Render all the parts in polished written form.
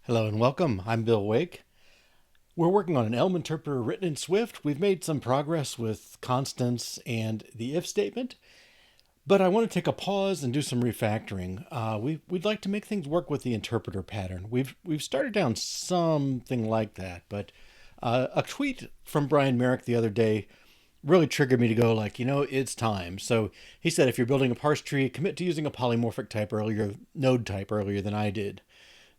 Hello and welcome. I'm Bill Wake. We're working on an Elm interpreter written in Swift. We've made some progress with constants and the if statement, but I want to take a pause and do some refactoring. We'd like to make things work with the interpreter pattern. We've started down something like that, but a tweet from Brian Merrick the other day really triggered me to go like, it's time. So he said, if you're building a parse tree, commit to using a polymorphic node type earlier than I did.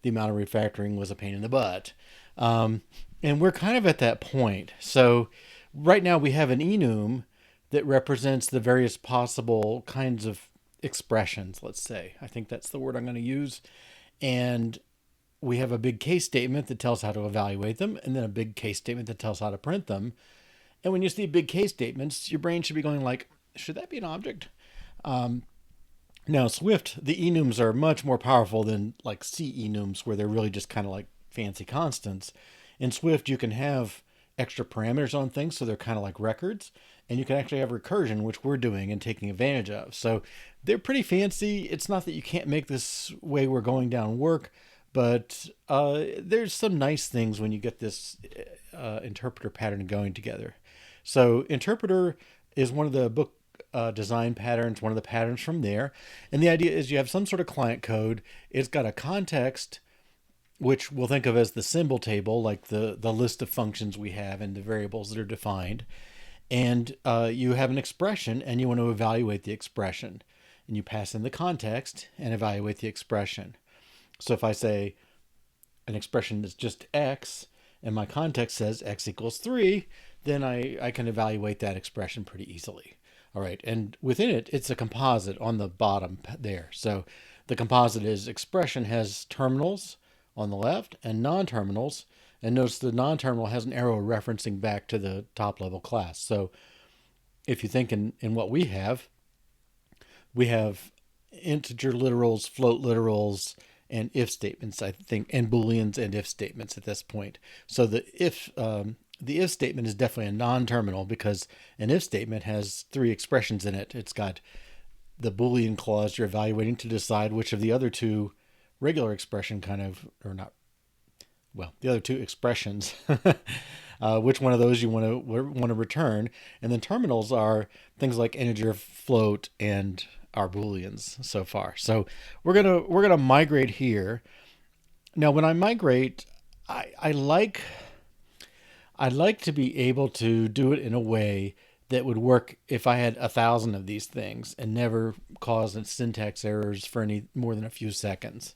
The amount of refactoring was a pain in the butt. And we're kind of at that point. So right now we have an enum that represents the various possible kinds of expressions, let's say. I think that's the word I'm going to use. And we have a big case statement that tells how to evaluate them, and then a big case statement that tells how to print them. And when you see big case statements, your brain should be going like, should that be an object? Now, Swift, the enums are much more powerful than like C enums, where they're really just kind of like fancy constants. In Swift, you can have extra parameters on things, so they're kind of like records, and you can actually have recursion, which we're doing and taking advantage of. So they're pretty fancy. It's not that you can't make this way we're going down work, but there's some nice things when you get this interpreter pattern going together. So interpreter is one of the book design patterns, one of the patterns from there. And the idea is you have some sort of client code. It's got a context, which we'll think of as the symbol table, like the list of functions we have and the variables that are defined. And you have an expression, and you want to evaluate the expression. And you pass in the context and evaluate the expression. So if I say an expression that's just x, and my context says x equals 3, then I can evaluate that expression pretty easily. All right, and within it, it's a composite on the bottom there. So the composite is expression has terminals on the left and non-terminals. And notice the non-terminal has an arrow referencing back to the top level class. So if you think in what we have integer literals, float literals, and if statements, I think, and booleans and if statements at this point. So the if statement is definitely a non-terminal because an if statement has three expressions in it. It's got the Boolean clause you're evaluating to decide which of the other two regular expression the other two expressions, which one of those you want to return. And then terminals are things like integer, float, and our Booleans so far. So we're gonna migrate here. Now, when I migrate, I'd like to be able to do it in a way that would work if I had 1,000 of these things and never cause syntax errors for any more than a few seconds.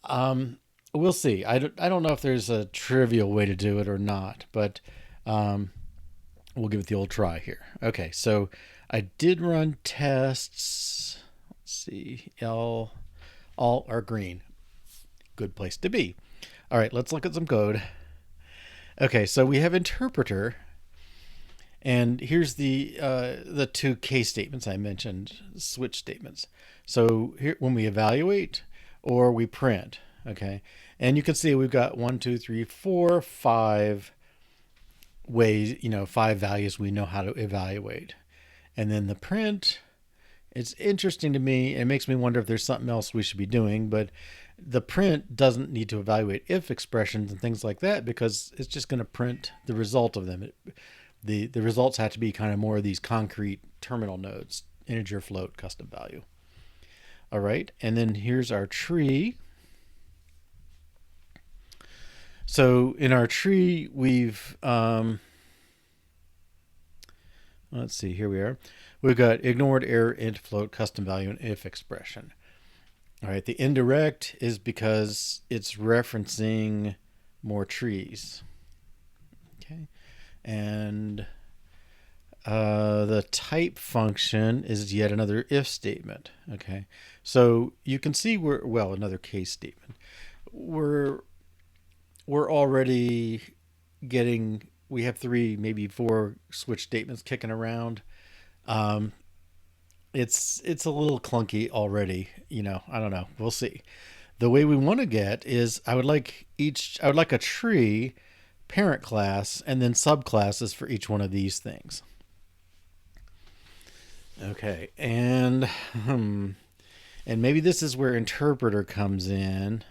We'll see. I don't know if there's a trivial way to do it or not, but we'll give it the old try here. Okay, so I did run tests. Let's see. All are green. Good place to be. All right, let's look at some code. Okay, so we have interpreter, and here's the two case statements I mentioned, switch statements. So here, when we evaluate or we print, okay, and you can see we've got 1, 2, 3, 4, 5 ways, 5 values we know how to evaluate, and then the print. It's interesting to me. It makes me wonder if there's something else we should be doing, but the print doesn't need to evaluate if expressions and things like that because it's just going to print the result of them. The results have to be kind of more of these concrete terminal nodes, integer, float, custom value. All right, and then here's our tree. So in our tree, we've let's see, here we are. We've got ignored, error, int, float, custom value, and if expression. All right, the indirect is because it's referencing more trees. Okay, and the type function is yet another if statement. Okay, so you can see another case statement. We're already getting. We have 3, maybe 4 switch statements kicking around. It's a little clunky already. I don't know. We'll see. The way we want to get is I would like a tree parent class and then subclasses for each one of these things. Okay, and maybe this is where interpreter comes in.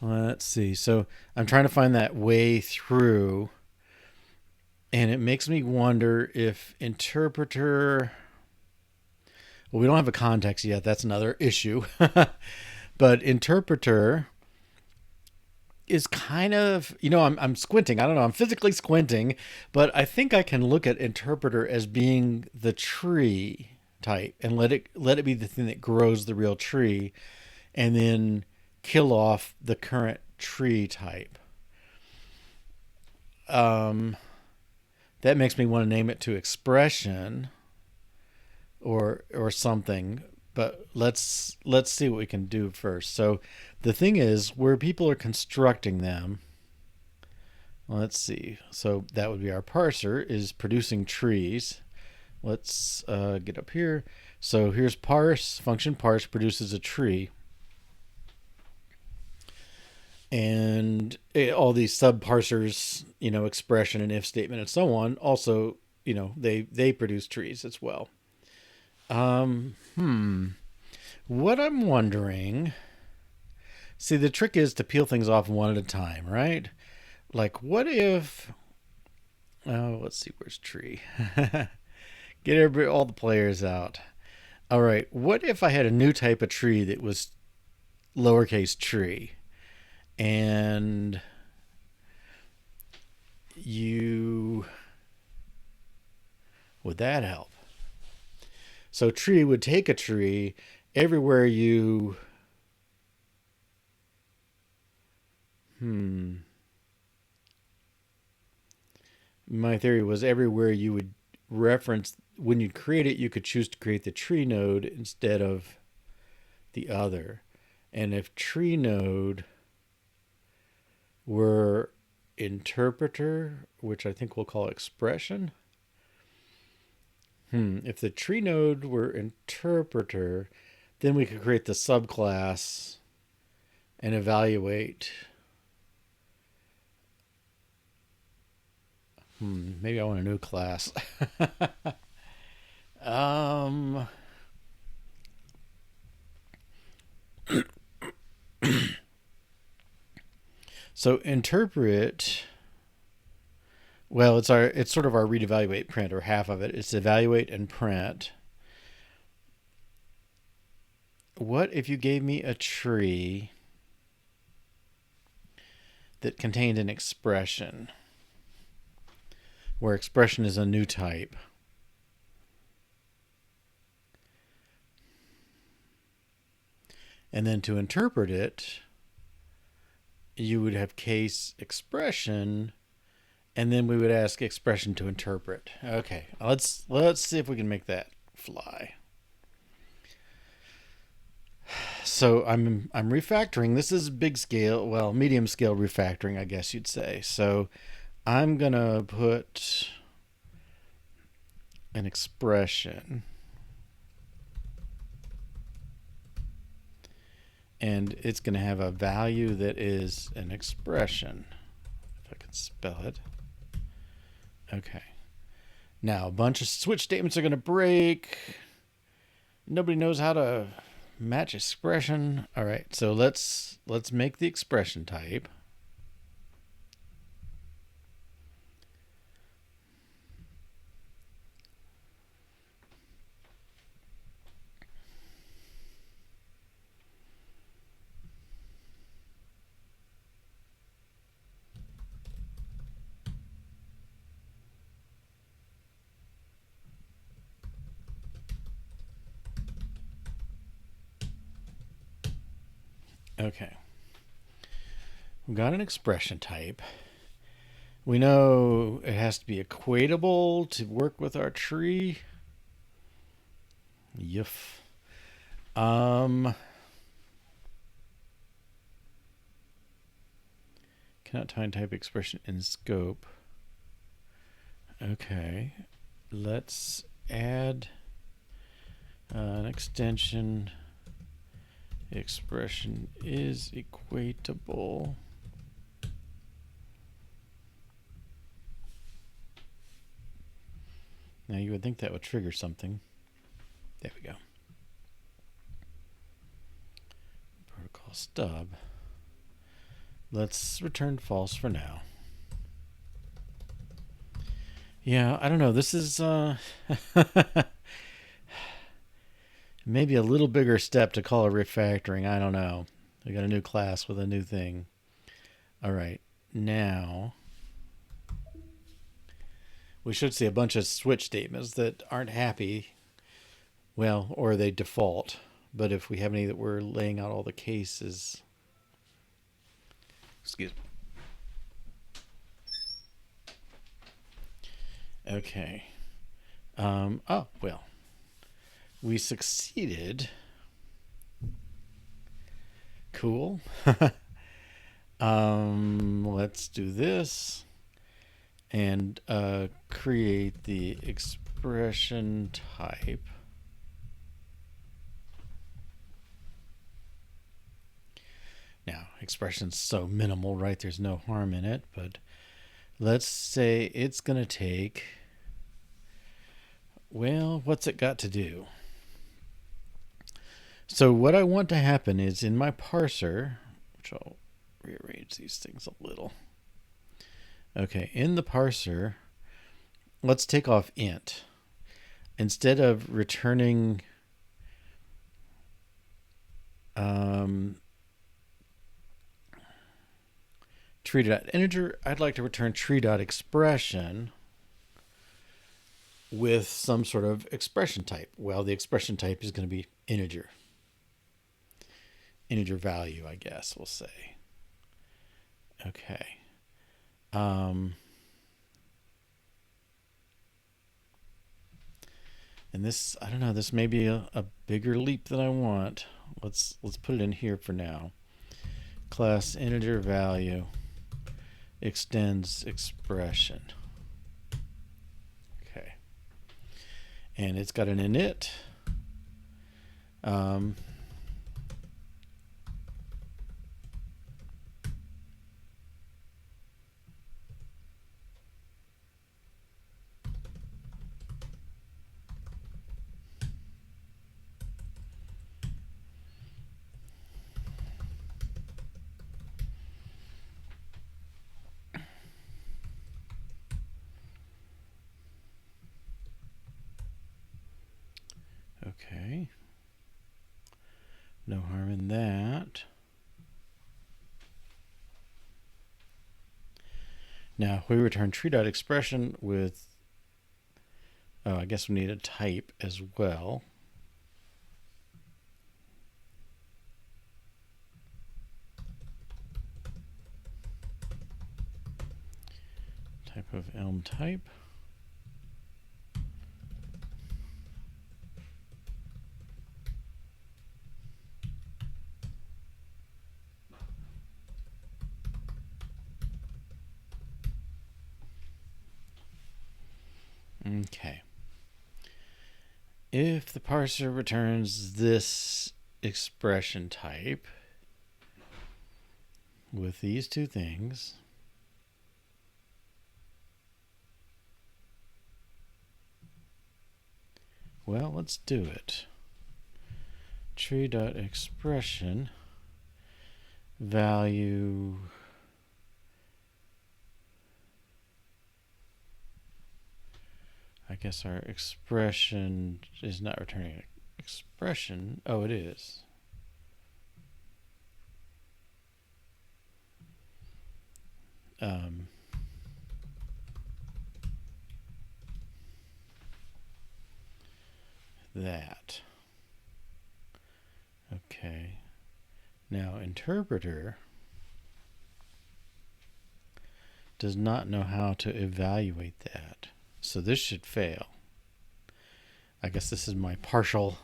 Let's see. So I'm trying to find that way through, and it makes me wonder if interpreter. Well, we don't have a context yet. That's another issue. But interpreter is kind of, I'm squinting. I don't know. I'm physically squinting, but I think I can look at interpreter as being the tree type and let it be the thing that grows the real tree, and then kill off the current tree type. That makes me want to name it to expression or something. But let's see what we can do first. So the thing is, where people are constructing them, let's see. So that would be our parser is producing trees. Let's get up here. So here's parse. Function parse produces a tree. And all these sub-parsers, expression and if statement and so on, also, they produce trees as well. What I'm wondering, see, the trick is to peel things off one at a time, right? Like, what if, let's see, where's tree? Get all the players out. All right, what if I had a new type of tree that was lowercase tree? And would that help? So tree would take a tree everywhere you, my theory was everywhere you would reference, when you create it, you could choose to create the tree node instead of the other. And if tree node were interpreter, which I think we'll call expression. If the tree node were interpreter, then we could create the subclass and evaluate. Maybe I want a new class. So interpret. Well, it's sort of our read, evaluate, print, or half of it. It's evaluate and print. What if you gave me a tree that contained an expression, where expression is a new type? And then to interpret it, you would have case expression, and then we would ask expression to interpret. Okay, let's see if we can make that fly. So I'm refactoring. This is big scale, well, medium scale refactoring, I guess you'd say. So I'm gonna put an expression, and it's gonna have a value that is an expression, if I can spell it. Okay. Now a bunch of switch statements are gonna break. Nobody knows how to match expression. All right, so let's make the expression type. Okay. We've got an expression type. We know it has to be equatable to work with our tree. Yuff. Cannot type expression in scope. Okay. Let's add an extension. Expression is equatable. Now you would think that would trigger something. There we go. Protocol stub. Let's return false for now. Yeah, I don't know. This is maybe a little bigger step to call it refactoring. I don't know. We got a new class with a new thing. All right. Now we should see a bunch of switch statements that aren't happy. Well, or they default. But if we have any that we're laying out all the cases. Excuse me. Okay. Oh, well. We succeeded. Cool. Let's do this. And create the expression type. Now, expression's so minimal, right? There's no harm in it, but let's say it's going to take, well, what's it got to do? So what I want to happen is in my parser, which I'll rearrange these things a little. Okay, in the parser, let's take off int. Instead of returning tree.integer, I'd like to return tree.expression with some sort of expression type. Well, the expression type is going to be integer. Integer value, I guess we'll say. Okay. And this, I don't know, this may be a bigger leap than I want. Let's put it in here for now. Class integer value extends expression. Okay. And it's got an init. Okay. No harm in that. Now, we return tree.expression with, oh, I guess we need a type as well. Type of Elm type. Okay. If the parser returns this expression type with these two things, well, let's do it. Tree.expression value I guess our expression is not returning an expression. Oh, it is. That. Okay. Now, interpreter does not know how to evaluate that. So this should fail. I guess this is my partial.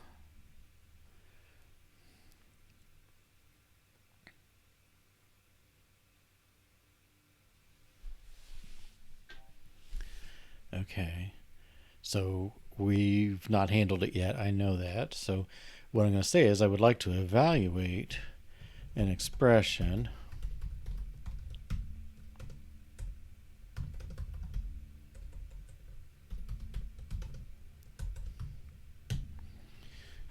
Okay. So we've not handled it yet. I know that. So what I'm going to say is I would like to evaluate an expression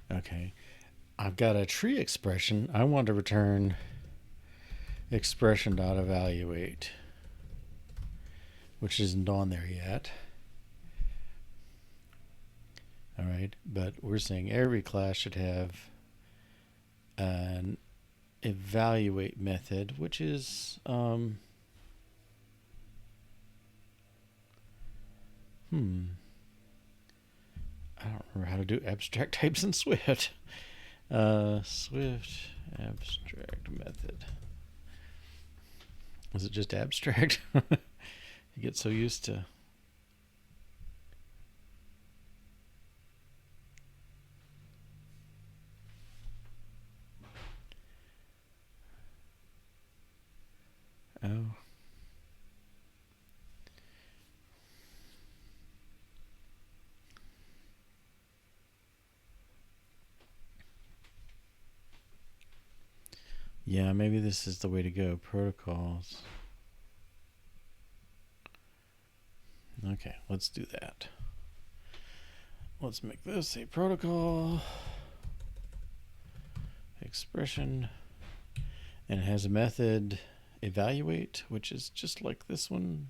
Okay, I've got a tree expression. I want to return expression.evaluate, which isn't on there yet. All right, but we're saying every class should have an evaluate method, which is I don't remember how to do abstract types in Swift. Swift abstract method. Was it just abstract? You get so used to. Oh. Yeah, maybe this is the way to go. Protocols. Okay, let's do that. Let's make this a protocol expression, and it has a method evaluate, which is just like this one.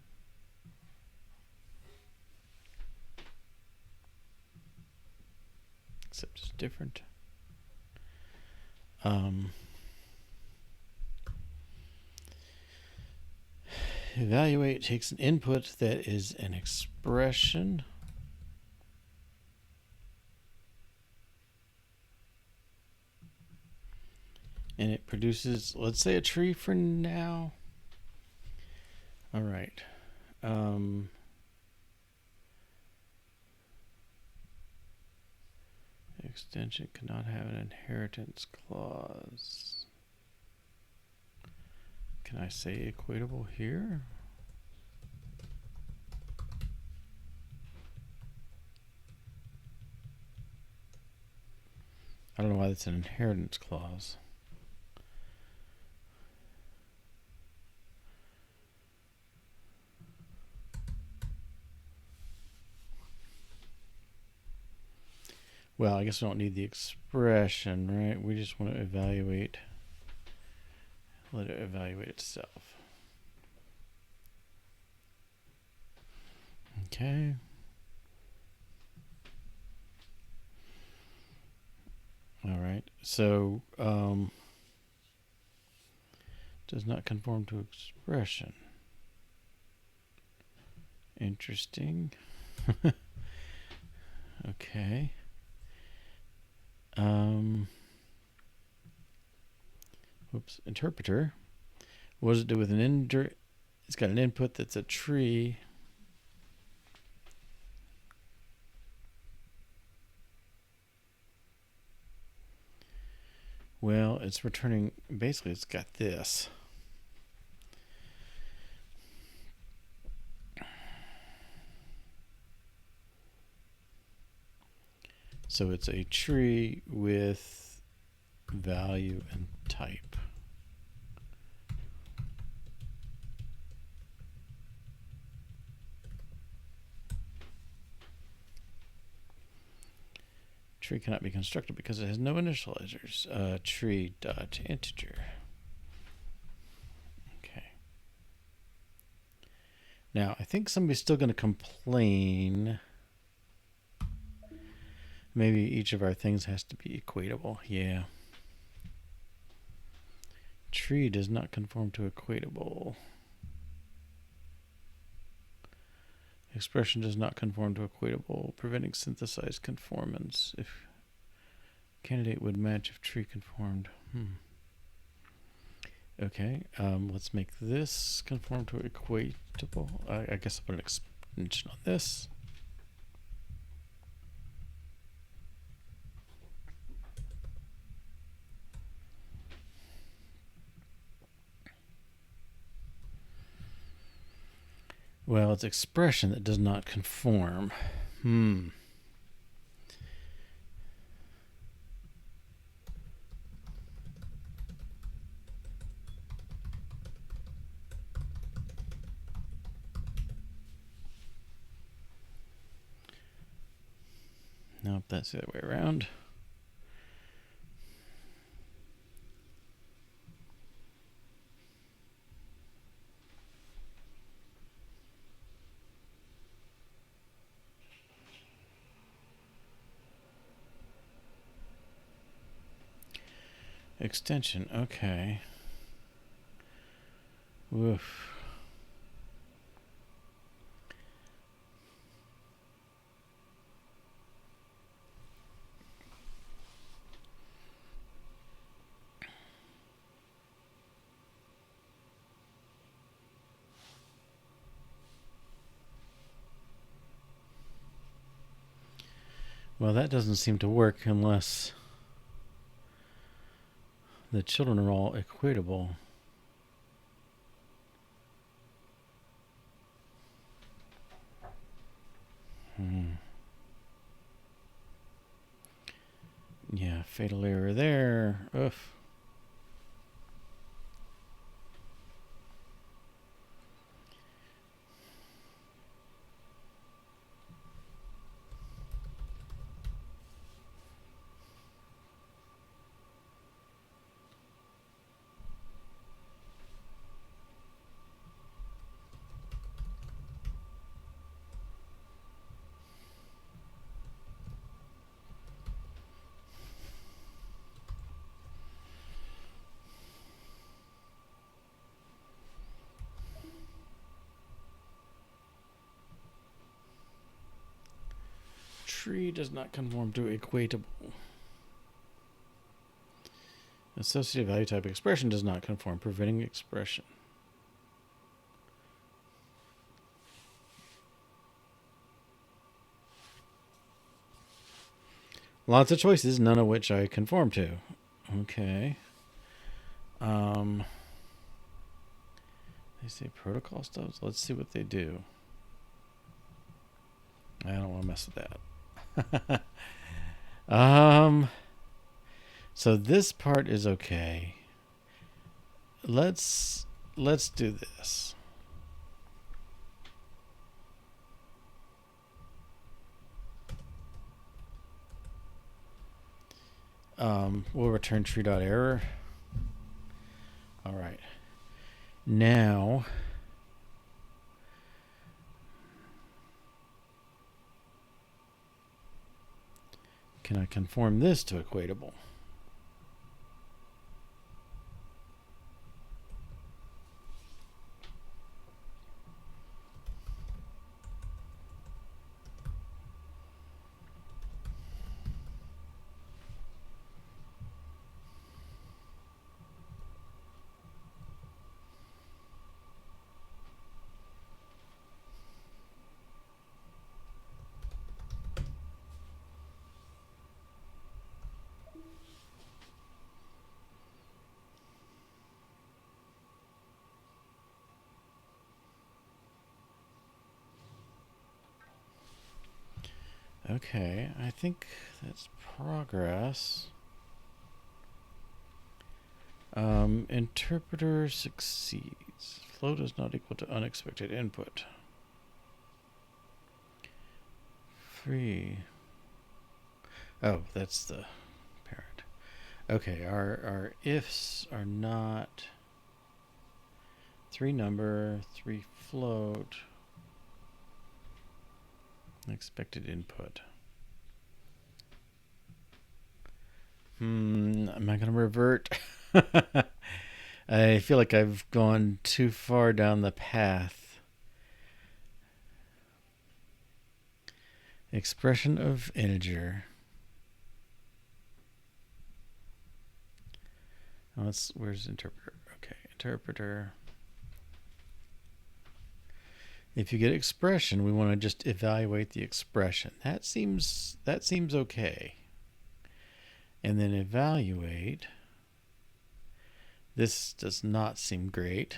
Except it's different. Evaluate takes an input that is an expression, and it produces, let's say, a tree for now. All right. Extension cannot have an inheritance clause. Can I say equatable here? I don't know why that's an inheritance clause. Well, I guess we don't need the expression, right? We just want to evaluate. Let it evaluate itself. Okay. All right. So, does not conform to expression. Interesting. Okay. Whoops. Interpreter. What does it do with an it's got an input that's a tree. Well, it's returning, basically it's got this. So it's a tree with value and type. Tree cannot be constructed because it has no initializers. Tree.integer. Okay. Now, I think somebody's still going to complain. Maybe each of our things has to be equatable. Yeah. Tree does not conform to equatable. Expression does not conform to equatable, preventing synthesized conformance. If candidate would match if tree conformed. Okay, let's make this conform to equatable. I guess I'll put an extension on this. Well, it's expression that does not conform. Nope, that's the other way around. Extension, okay. Woof. Well, that doesn't seem to work unless the children are all equatable. Yeah, fatal error there. Oof. Tree does not conform to equatable. Associative value type expression does not conform, preventing expression. Lots of choices, none of which I conform to. Okay. They say protocol stubs. Let's see what they do. I don't want to mess with that. So this part is okay. Let's do this. We'll return tree.error. All right. Now, can I conform this to equatable? Okay, I think that's progress. Interpreter succeeds. Float is not equal to unexpected input. Free. Oh, that's the parent. Okay, our ifs are not 3 number, 3 float. Expected input. Am I going to revert? I feel like I've gone too far down the path. Expression of integer. Oh, where's interpreter? Okay, interpreter. If you get expression, we want to just evaluate the expression. That seems okay. And then evaluate. This does not seem great.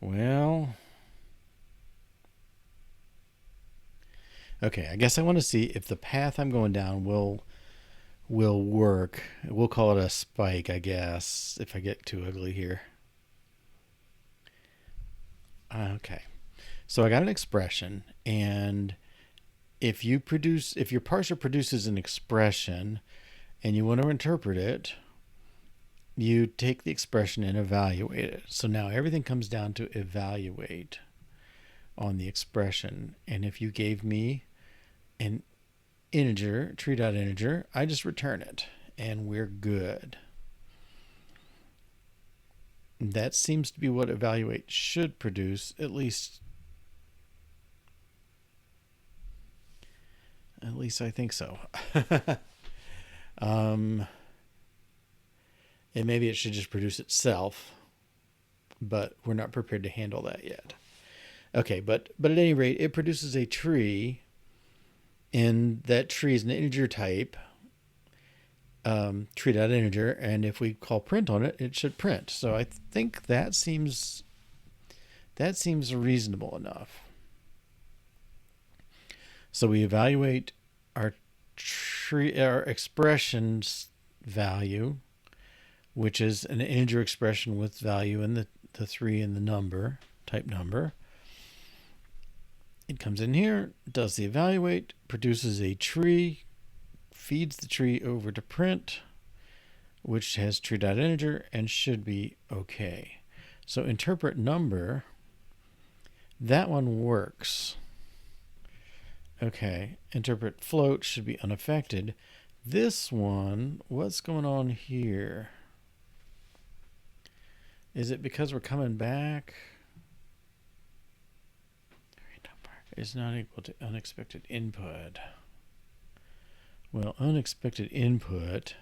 Well, okay, I guess I want to see if the path I'm going down will will work. We'll call it a spike, I guess, if I get too ugly here. Okay. So I got an expression, and if your parser produces an expression and you want to interpret it, you take the expression and evaluate it. So now everything comes down to evaluate on the expression. And if you gave me an integer, tree.integer, I just return it and we're good. That seems to be what evaluate should produce, at least I think so. And maybe it should just produce itself, but we're not prepared to handle that yet. Okay, but at any rate, it produces a tree, and that tree is an integer type, tree.integer, and if we call print on it, it should print. So I think that seems reasonable enough. So we evaluate our expression's value, which is an integer expression with value in the 3 in the number, type number. It comes in here, does the evaluate, produces a tree, feeds the tree over to print, which has tree.integer and should be okay. So interpret number, that one works. Okay, interpret float should be unaffected. This one, what's going on here? Is it because we're coming back? Is not equal to unexpected input. Well, unexpected input.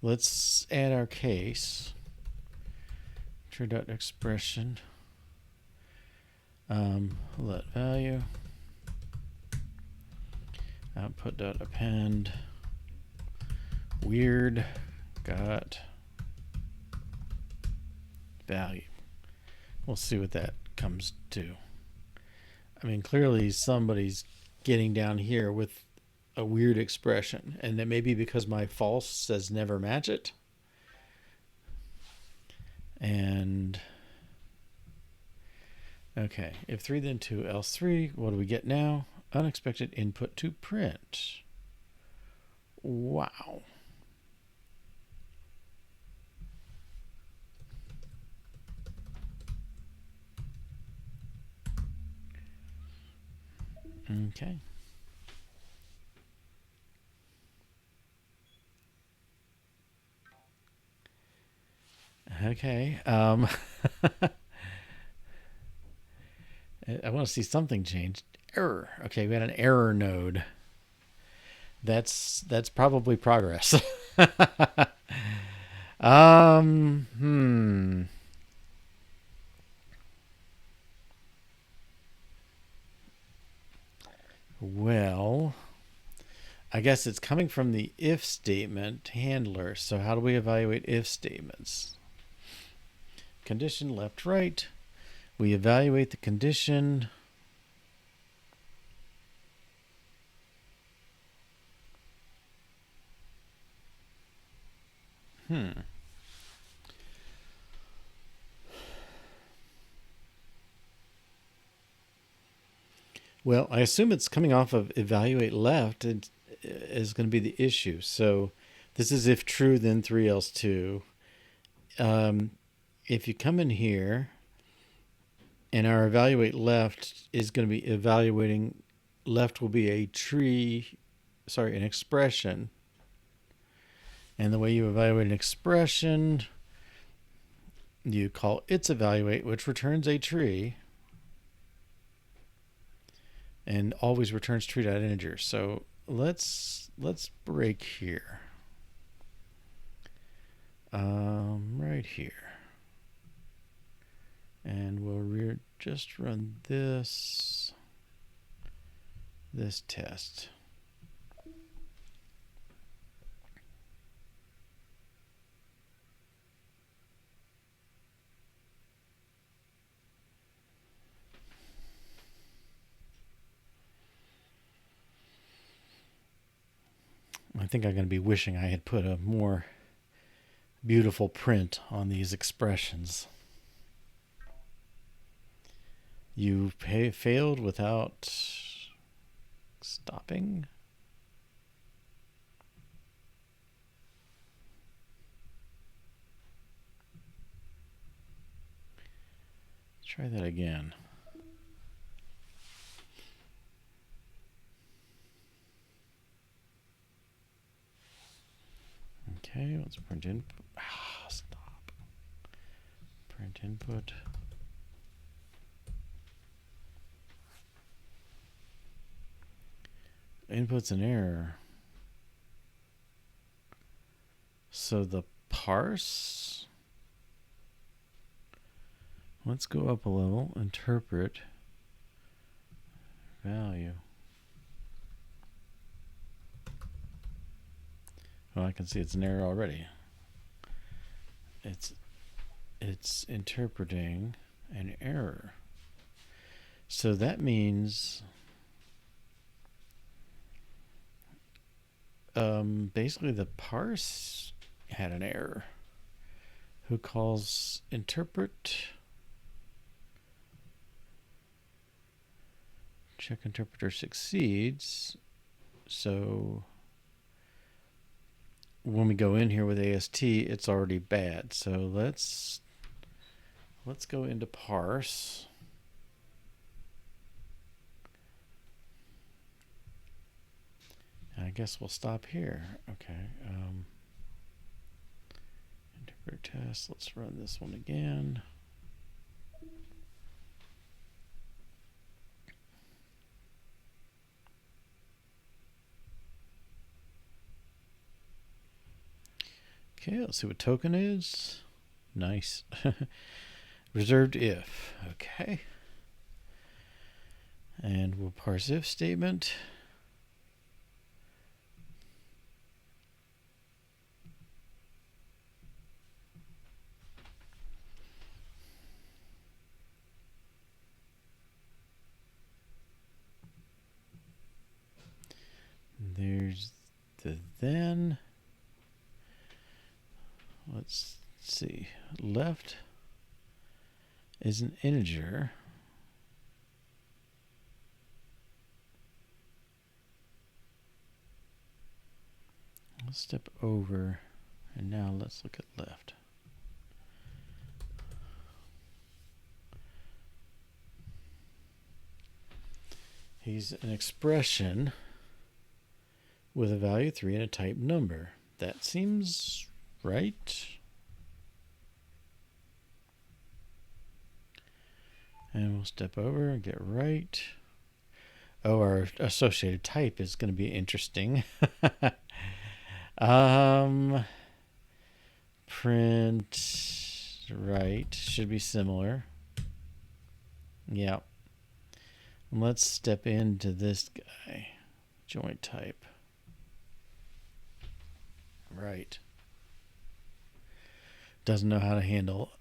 Let's add our case. True.expression. Let value. Output.append. Weird got value. We'll see what that comes to. I mean, clearly somebody's getting down here with a weird expression, and that may be because my false says never match it. And okay, if 3 then 2 else 3, what do we get now? Unexpected input to print. Wow. Okay. Okay. I want to see something changed. Error. Okay, we had an error node. That's probably progress. Well, I guess it's coming from the if statement handler. So how do we evaluate if statements? Condition left, right. We evaluate the condition. Well, I assume it's coming off of evaluate left is going to be the issue. So this is if true, then 3 else 2. If you come in here and our evaluate left is going to be evaluating, left will be a tree, sorry, an expression. And the way you evaluate an expression, you call its evaluate, which returns a tree. And always returns tree.integer. So let's break here. Right here. And we'll just run this test. I think I'm going to be wishing I had put a more beautiful print on these expressions. You failed without stopping. Let's try that again. Okay, let's print input. Stop. Print input. Input's an error. So the parse. Let's go up a level. Interpret value. Well, I can see it's an error already. It's interpreting an error. So that means basically the parse had an error. Who calls interpret? Check interpreter succeeds. So when we go in here with AST, it's already bad. So let's go into parse. And I guess we'll stop here. Okay. Interpreter test. Let's run this one again. Okay, let's see what token is. Nice. Reserved if. Okay. And we'll parse if statement. There's the then. Let's see. Left is an integer. Let's step over, and now let's look at left. He's an expression with a value 3 and a type number. That seems right. And we'll step over and get right. Oh, our associated type is going to be interesting. Print right should be similar. Yeah. Let's step into this guy. Joint type. Right. Doesn't know how to handle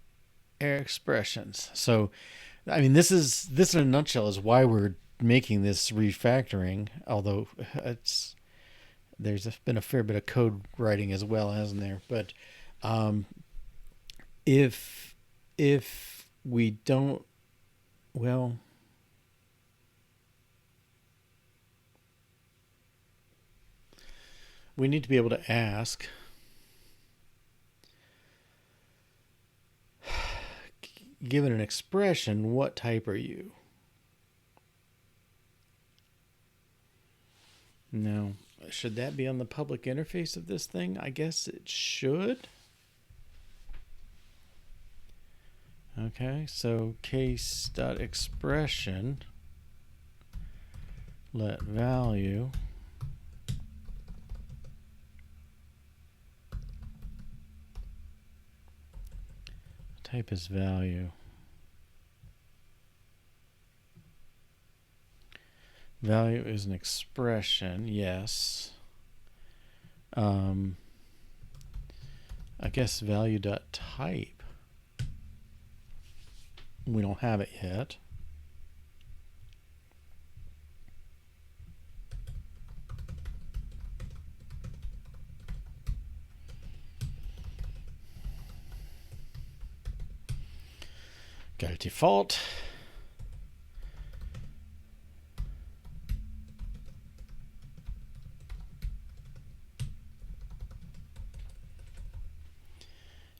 expressions. So, I mean, this in a nutshell is why we're making this refactoring. Although there's been a fair bit of code writing as well, hasn't there? But if we don't, well, we need to be able to ask, given an expression, what type are you? Now, should that be on the public interface of this thing? I guess it should. Okay, so case.expression, let value type is value. Value is an expression, yes. I guess value.type. We don't have it yet. Got a default.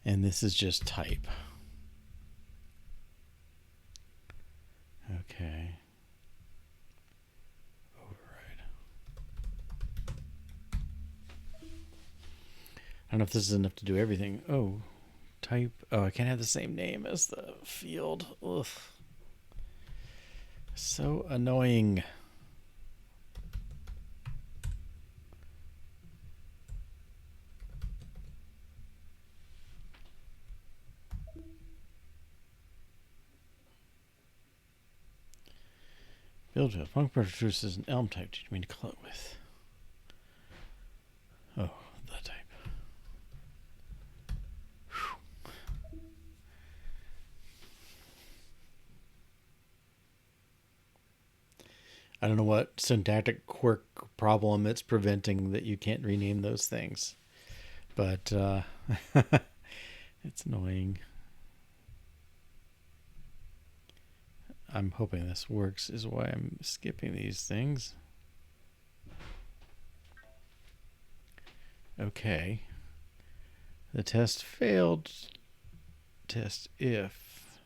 And this is just type. Okay. Override. I don't know if this is enough to do everything. Oh, type. Oh, I can't have the same name as the field. Ugh. So annoying. Build field. Func produces an Elm type. Did you mean to call it with? Oh, the type. Whew. I don't know what syntactic quirk problem it's preventing that you can't rename those things. But it's annoying. I'm hoping this works, is why I'm skipping these things. Okay. The test failed. Test if.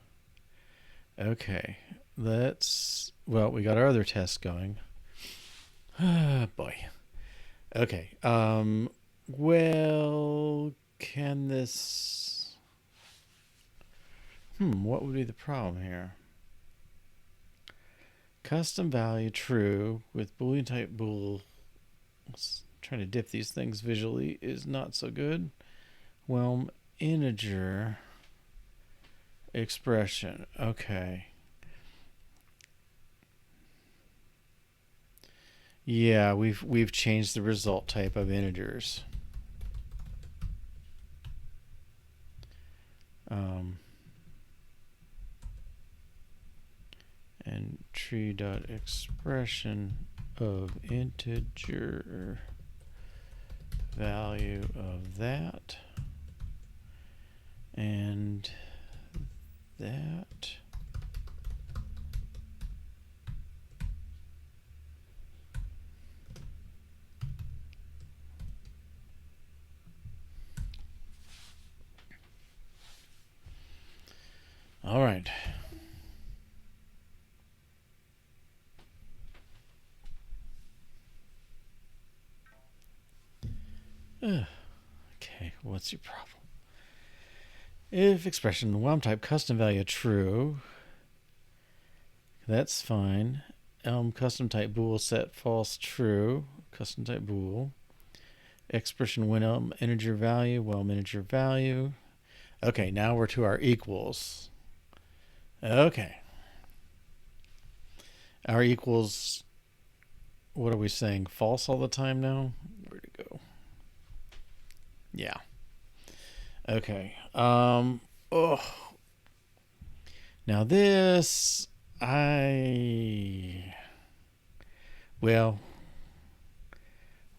Okay. Well, we got our other test going. Ah, boy. Okay. Well, can this... what would be the problem here? Custom value true with Boolean type bool. Trying to dip these things visually is not so good. Well, integer expression. Okay. Yeah, we've changed the result type of integers. And tree.expression of integer value of that and that. All right. Okay, what's your problem? If expression Elm type custom value true, that's fine. Elm custom type bool set false true, custom type bool. Expression when Elm integer value, well integer value. Okay, now we're to our equals. Okay. Our equals, what are we saying? False all the time now? Where'd it go? Yeah. Okay. Oh. Now this, well,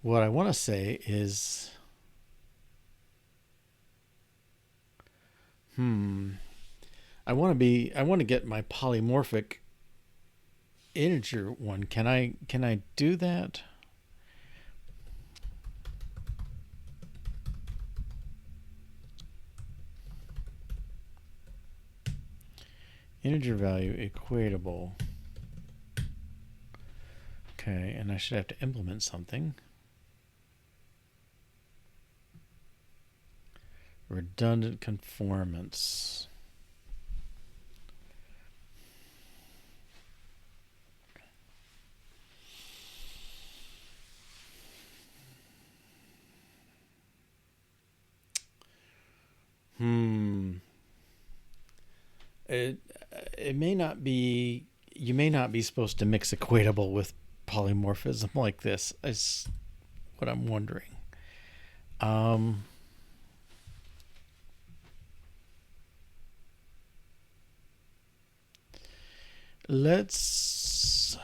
what I want to say is, I want to get my polymorphic integer one. Can I do that? Integer value equatable. Okay, and I should have to implement something. Redundant conformance. It may not be, you may not be supposed to mix equatable with polymorphism like this, is what I'm wondering. Let's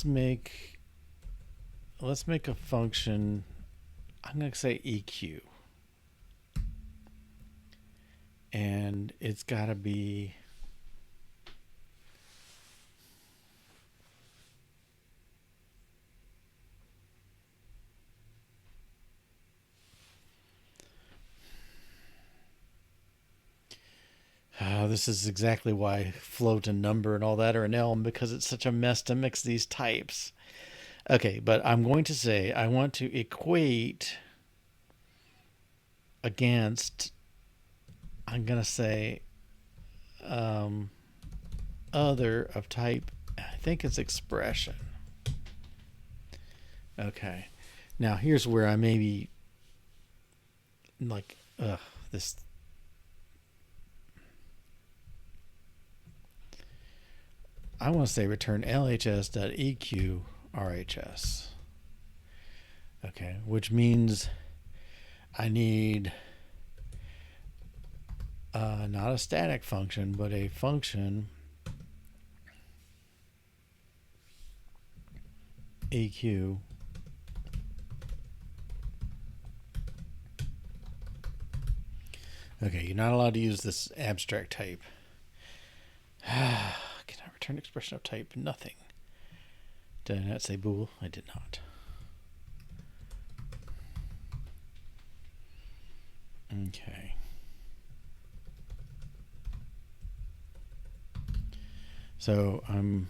make a function. I'm going to say EQ. and it's got to be this is exactly why float and number and all that are in Elm, because it's such a mess to mix these types. Okay, but I'm going to say I want to equate against, I'm going to say other of type, I think it's expression. Okay. Now here's where I maybe like, this. I want to say return LHS.EQ RHS. Okay, which means I need not a static function, but a function EQ Okay, you're not allowed to use this abstract type. Can I return expression of type? Nothing. Did I not say bool? I did not. Okay. So and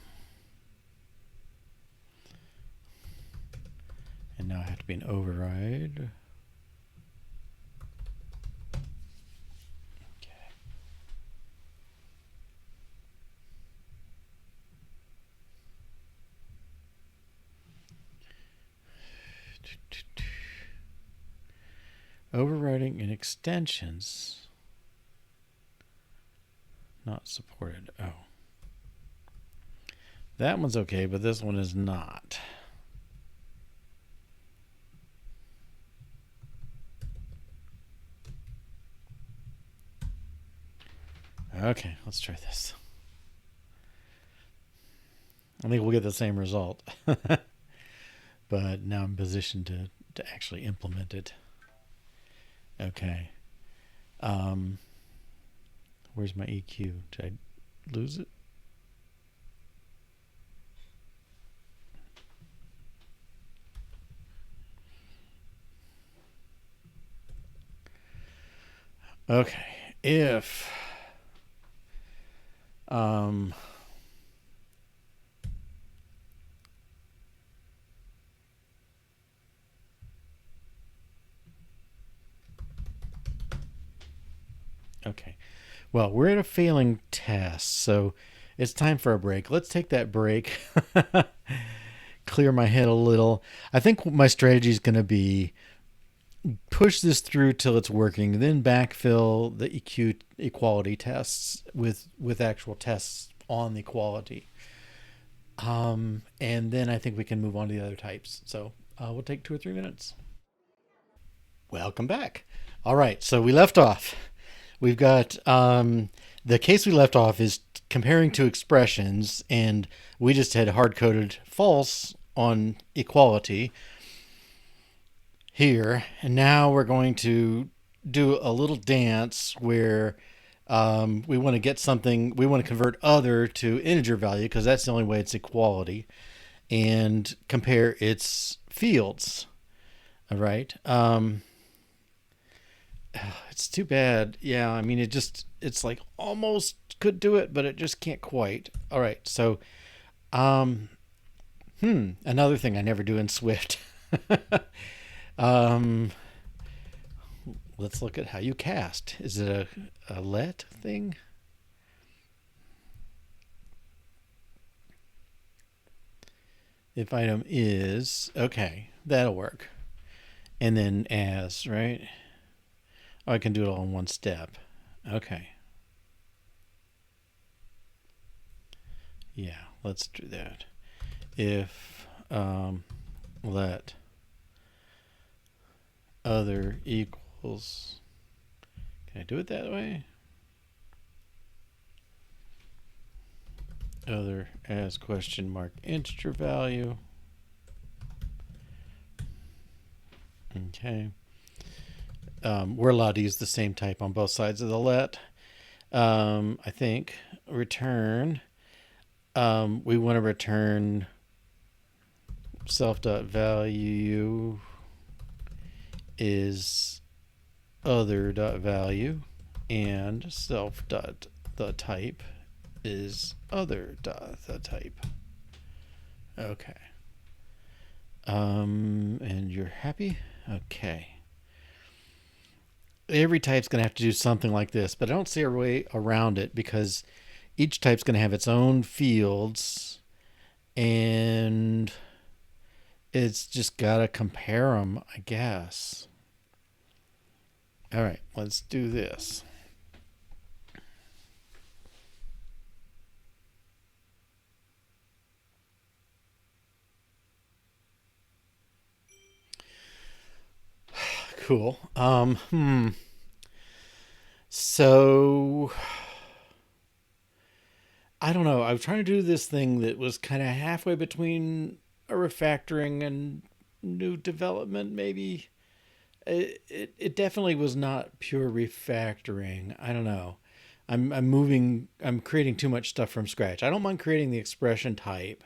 now I have to be an override. Overriding and extensions not supported. Oh. That one's okay, but this one is not. Okay, let's try this. I think we'll get the same result. But now I'm positioned to actually implement it. Okay. Where's my EQ? Did I lose it? Okay. If okay. Well, we're at a failing test, so it's time for a break. Let's take that break. Clear my head a little. I think my strategy is going to be push this through till it's working, then backfill the EQ equality tests with actual tests on the equality. And then I think we can move on to the other types. So we'll take 2 or 3 minutes. Welcome back. All right, so we left off. We've got the case we left off is comparing two expressions, and we just had hard-coded false on equality here. And now we're going to do a little dance where we want to get something, we want to convert other to integer value because that's the only way it's equality, and compare its fields. All right. It's too bad. Yeah, I mean, it's like almost could do it, but it just can't quite. All right, so another thing I never do in Swift. Let's look at how you cast. Is it a let thing? If item is, okay, that'll work. And then as, right? Oh, I can do it all in one step. Okay. Yeah, let's do that. If let other equals, can I do it that way? Other as question mark integer value. we're allowed to use the same type on both sides of the let. I think return, we want to return self.value is other.value and self.the type is other.the type. Okay. And you're happy? Okay. Every type's going to have to do something like this, but I don't see a way around it because each type's going to have its own fields, and it's just got to compare them, I guess. All right, let's do this. Cool. So I don't know. I was trying to do this thing that was kind of halfway between a refactoring and new development, maybe. It definitely was not pure refactoring. I don't know. I'm creating too much stuff from scratch. I don't mind creating the expression type,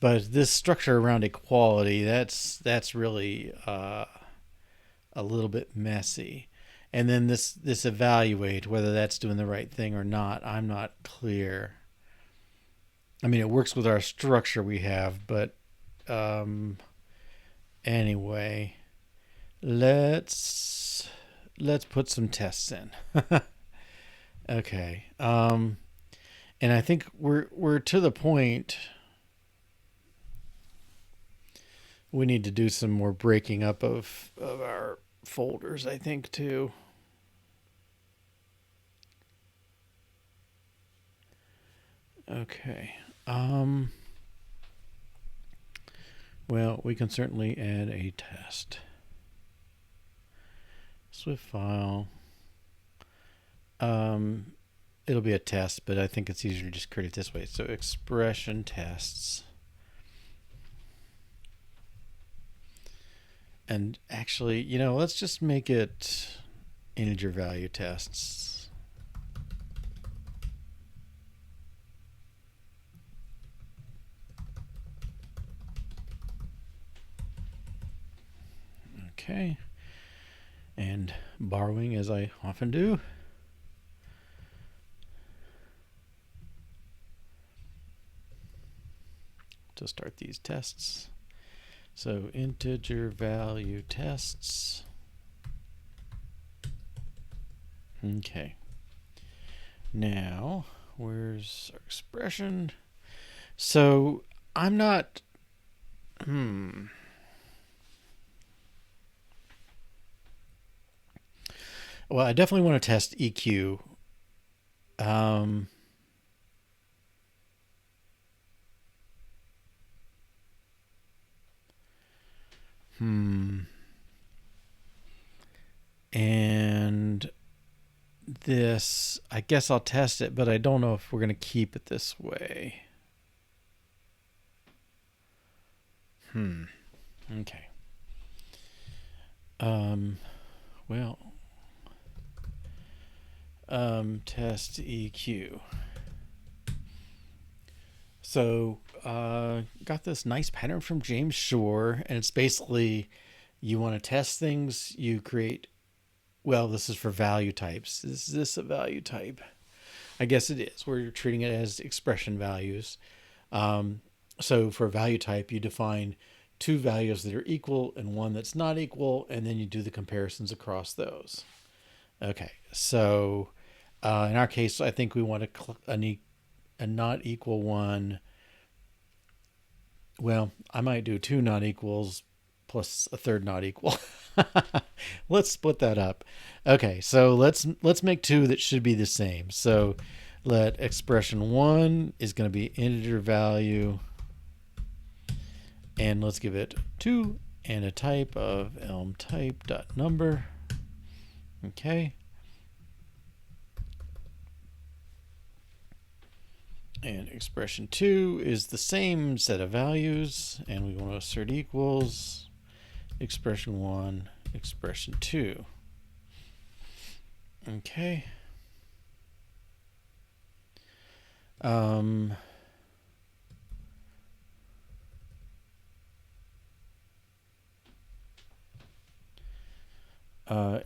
but this structure around equality, that's really a little bit messy. And then this evaluate, whether that's doing the right thing or not, I'm not clear. I mean, it works with our structure we have, but anyway, let's put some tests in. Okay. And I think we're to the point we need to do some more breaking up of our folders, I think, too. Okay. Well, we can certainly add a test. Swift file. It'll be a test, but I think it's easier to just create it this way. So expression tests. And actually, let's just make it integer value tests. Okay. And borrowing, as I often do. To start these tests. So integer value tests. Okay. Now, where's our expression? So I'm not. Well, I definitely want to test EQ. And this, I guess I'll test it, but I don't know if we're going to keep it this way. Okay. Well, test EQ. So, got this nice pattern from James Shore, and it's basically you want to test things, you create. Well, this is for value types. Is this a value type? I guess it is. We're treating it as expression values. So for a value type, you define two values that are equal and one that's not equal, and then you do the comparisons across those. Okay, so in our case, I think we want a not equal one. Well, I might do two not equals plus a third not equal. Let's split that up. Okay, so let's make two that should be the same. So let expression 1 is going to be integer value, and let's give it 2 and a type of elm type dot number. Okay. And expression 2 is the same set of values, and we want to assert equals expression 1, expression 2. Okay.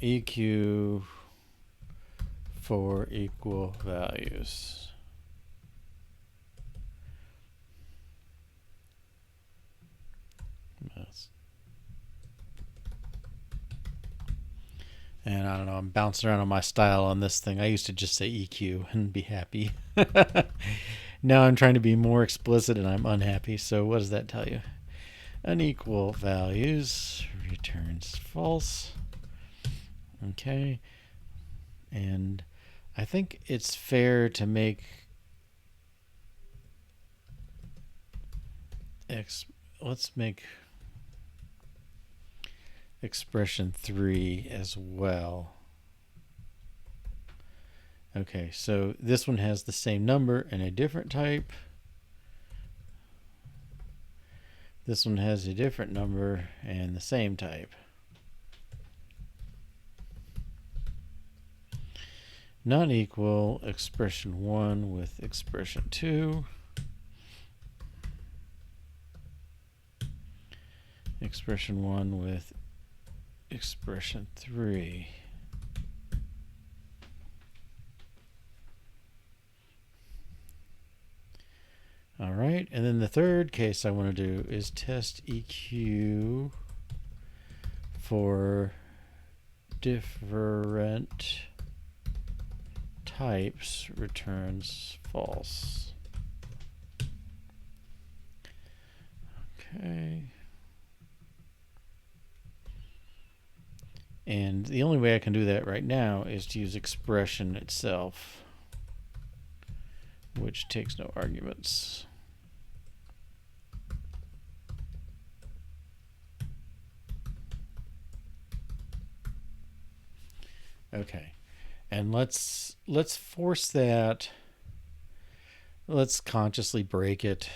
EQ for equal values. Yes. And I don't know, I'm bouncing around on my style on this thing. I used to just say EQ and be happy. Now I'm trying to be more explicit and I'm unhappy. So what does that tell you? Unequal values returns false. Okay. And I think it's fair to make let's make expression 3 as well. Okay, so this one has the same number and a different type. This one has a different number and the same type. Not equal expression 1 with expression 2. Expression 1 with expression 3. All right, and then the third case I want to do is test EQ for different types returns false. Okay. And the only way I can do that right now is to use expression itself, which takes no arguments. Okay, and let's force that. Let's consciously break it.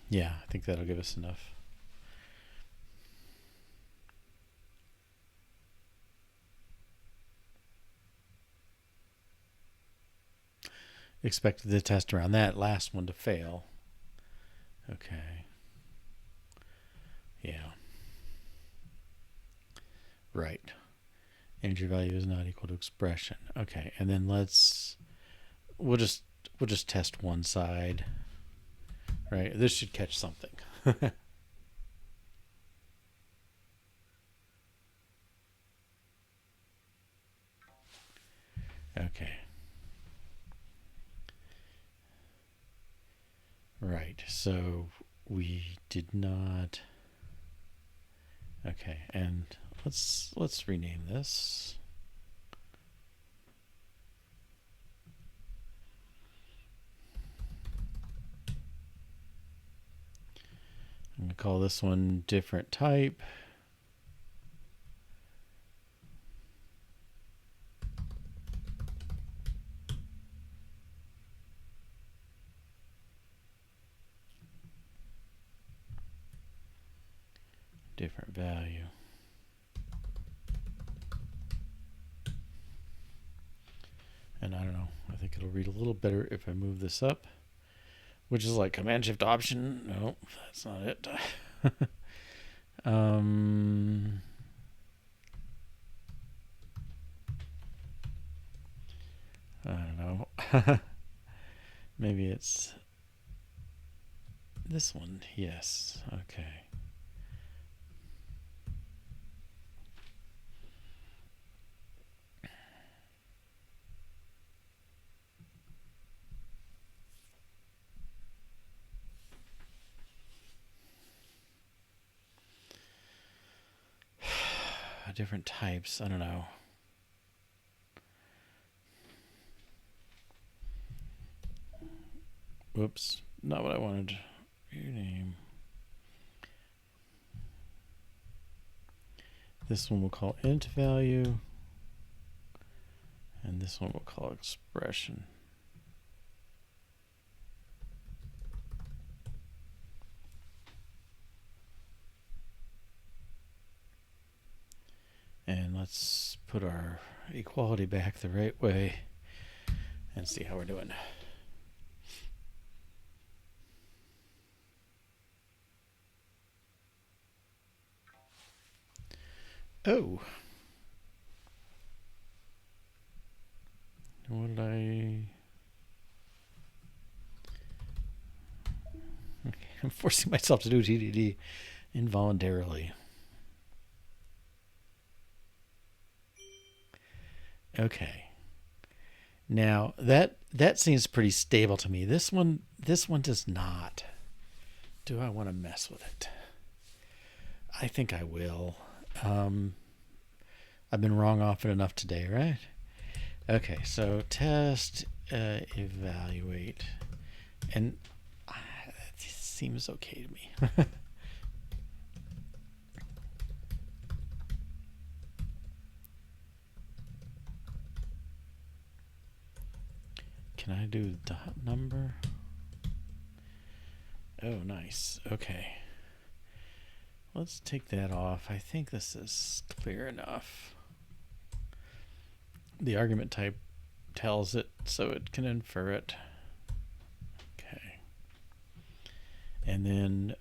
Yeah, I think that'll give us enough. Expected the test around that last one to fail. Okay. Yeah. Right. Integer value is not equal to expression. Okay, and then we'll just test one side. Right. This should catch something. Okay. Right. So we did not. Okay, and let's rename this. I'm going to call this one different type. Different value. And I don't know, I think it'll read a little better if I move this up, which is like Command Shift Option. No, that's not it. I don't know. Maybe it's this one. Yes. Okay. Different types. I don't know. Whoops. Not what I wanted. Rename. This one we'll call int value. And this one we'll call expression. And let's put our equality back the right way and see how we're doing. Oh. What did Okay, I'm forcing myself to do TDD involuntarily. Okay. Now that seems pretty stable to me. This one does not. Do I want to mess with it? I think I will. I've been wrong often enough today, right? Okay, so test, evaluate, and that seems okay to me. Can I do dot number? Oh, nice. Okay. Let's take that off. I think this is clear enough. The argument type tells it, so it can infer it. Okay. And then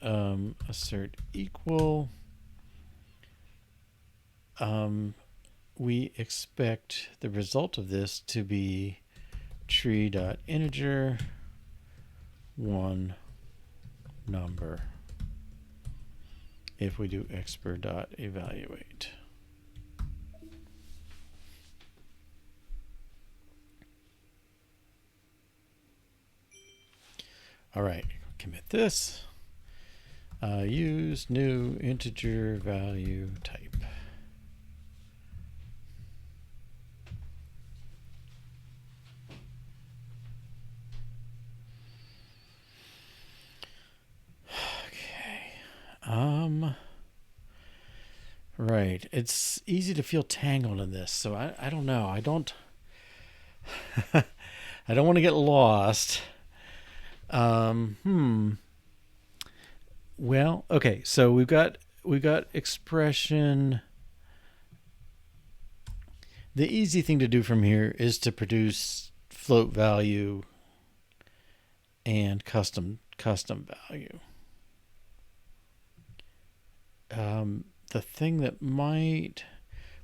assert equal. We expect the result of this to be tree.integer one number if we do expr.evaluate. All right, commit this. Use new integer value type. Right. It's easy to feel tangled in this, so I don't know. I don't I don't want to get lost. Well, okay, so we've got expression. The easy thing to do from here is to produce float value and custom value. The thing that might,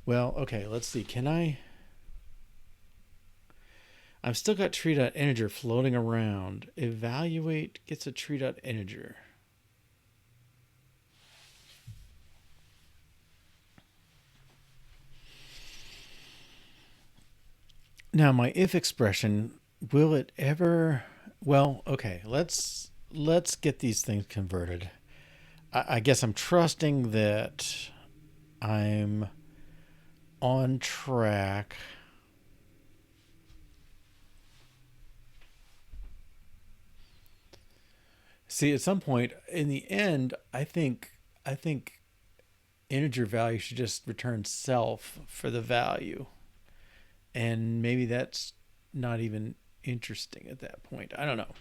well, okay, let's see. I've still got tree.integer floating around. Evaluate gets a tree.integer. Now my if expression, will it ever, well, okay, let's get these things converted. I guess I'm trusting that I'm on track. See, at some point in the end, I think integer value should just return self for the value. And maybe that's not even interesting at that point. I don't know.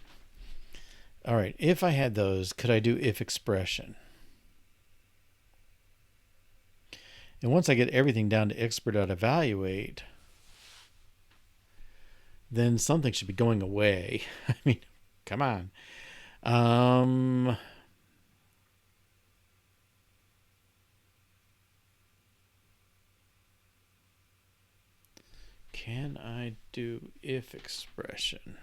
All right, if I had those, could I do if expression? And once I get everything down to expr.evaluate, then something should be going away. I mean, come on. Can I do if expression?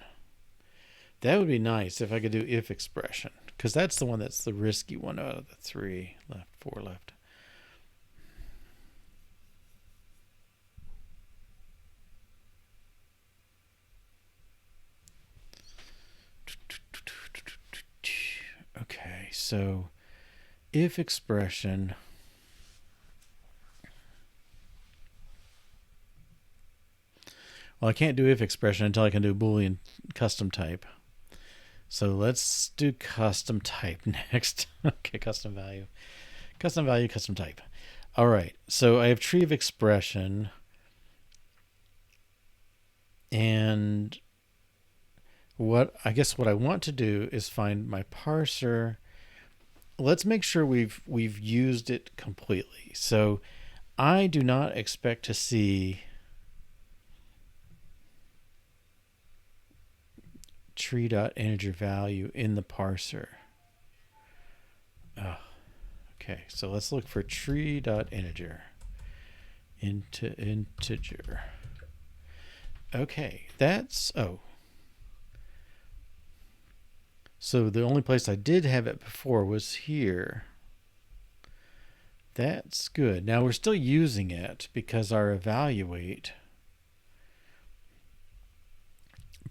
That would be nice if I could do if expression, because that's the one that's the risky one out of the three left, four left. Okay, so if expression. Well, I can't do if expression until I can do Boolean custom type. So let's do custom type next. Okay, custom value, custom type. All right, so I have tree of expression, and what I want to do is find my parser. Let's make sure we've used it completely. So I do not expect to see tree.integer value in the parser. Oh, okay, so let's look for tree.integer. Integer. Okay, that's, so the only place I did have it before was here. That's good. Now we're still using it because our evaluate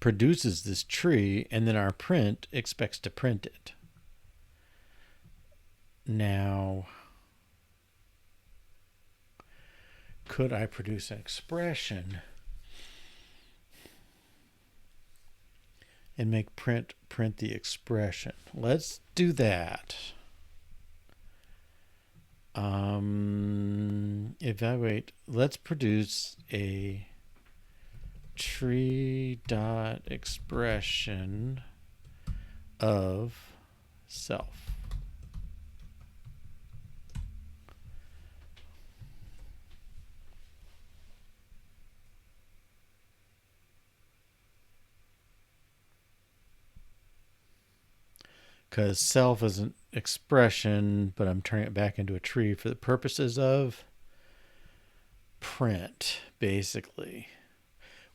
produces this tree, and then our print expects to print it. Now, could I produce an expression and make print the expression? Let's do that. Evaluate. Let's produce a tree dot expression of self. Because self is an expression, but I'm turning it back into a tree for the purposes of print, basically.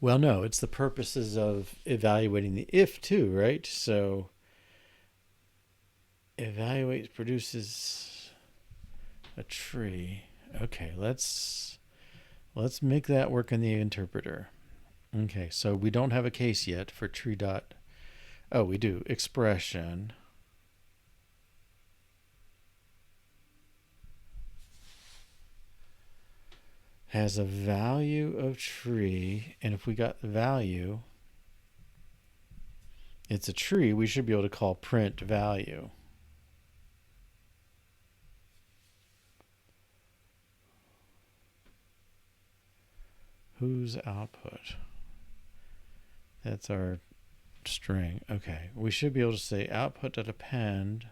Well, no, it's the purposes of evaluating the if too, right? So evaluate produces a tree. Okay, let's make that work in the interpreter. Okay, so we don't have a case yet for tree dot. Oh, we do. Expression. Has a value of tree, and if we got the value, it's a tree, we should be able to call print value. Whose output? That's our string. Okay, we should be able to say output.append.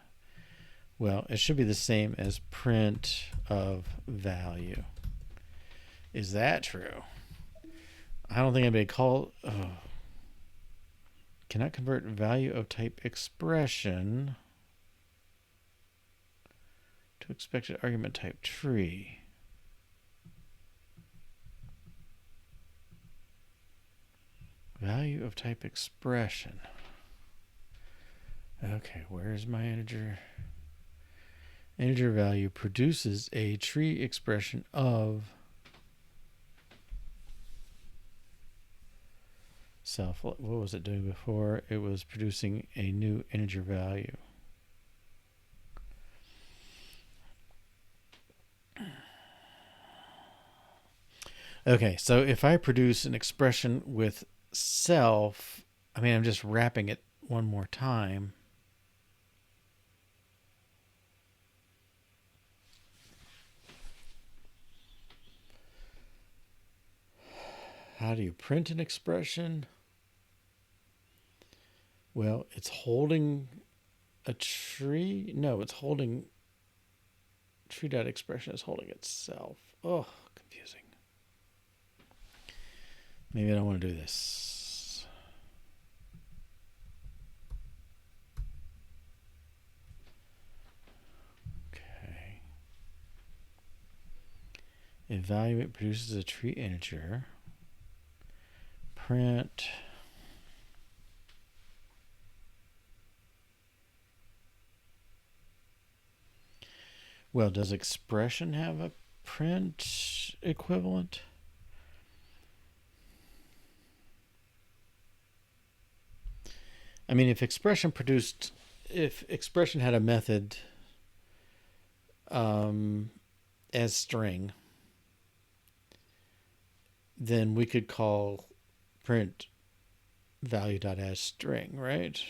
Well, it should be the same as print of value. Is that true? I don't think anybody call. Cannot convert value of type expression to expected argument type tree. Value of type expression. Okay, where's my integer? Integer value produces a tree expression of self. What was it doing before? It was producing a new integer value. Okay, so if I produce an expression with self, I'm just wrapping it one more time. How do you print an expression? Well, it's holding a tree. No, it's holding tree.expression is holding itself. Oh, confusing. Maybe I don't want to do this. Okay. Evaluate produces a tree integer. Print. Well, does expression have a print equivalent? If expression had a method as string, then we could call print value.as string, right?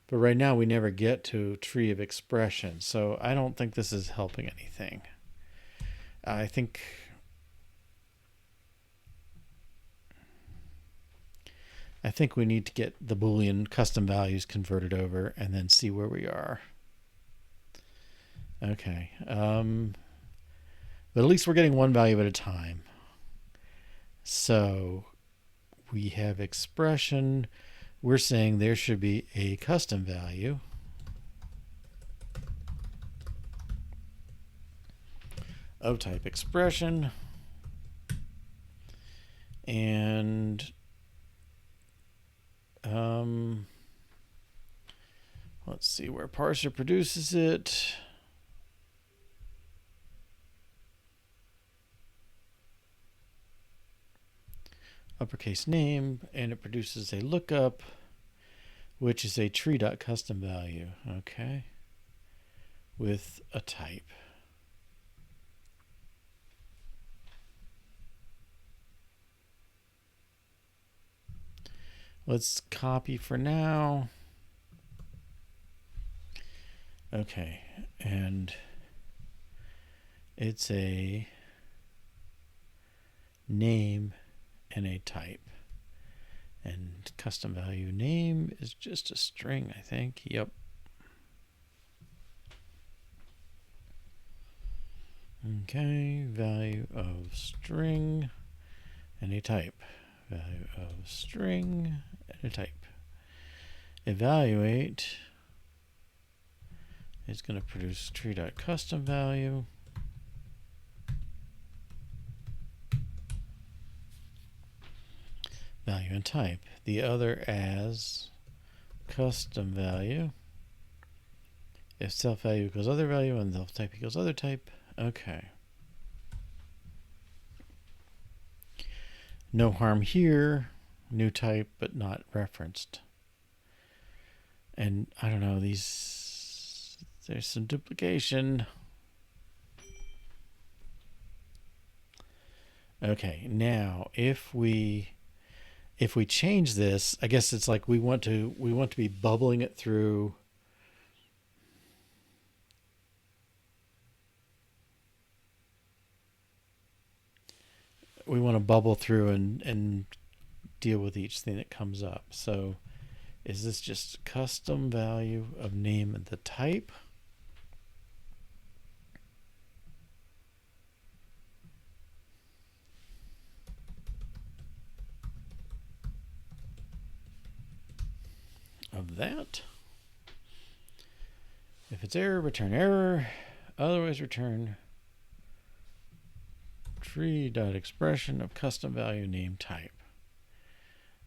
But right now we never get to tree of expression, so I don't think this is helping anything. I think we need to get the Boolean custom values converted over and then see where we are. Okay. But at least we're getting one value at a time. So we have expression. We're saying there should be a custom value. Of type expression. And let's see where parser produces it. Uppercase name, and it produces a lookup, which is a tree.custom value, okay, with a type. Let's copy for now. Okay, and it's a name and a type. And custom value name is just a string, I think. Yep. Okay, value of string and a type. Value of string and a type. Evaluate is going to produce tree.custom value. Value and type. The other as custom value. If self value equals other value and self type equals other type. Okay. No harm here. New type, but not referenced. And I don't know, there's some duplication. Okay, now if we change this, I guess it's like we want to be bubbling it through. We want to bubble through and deal with each thing that comes up. So is this just custom value of name and the type? Of that. If it's error, return error. Otherwise, return tree.expression of custom value name type.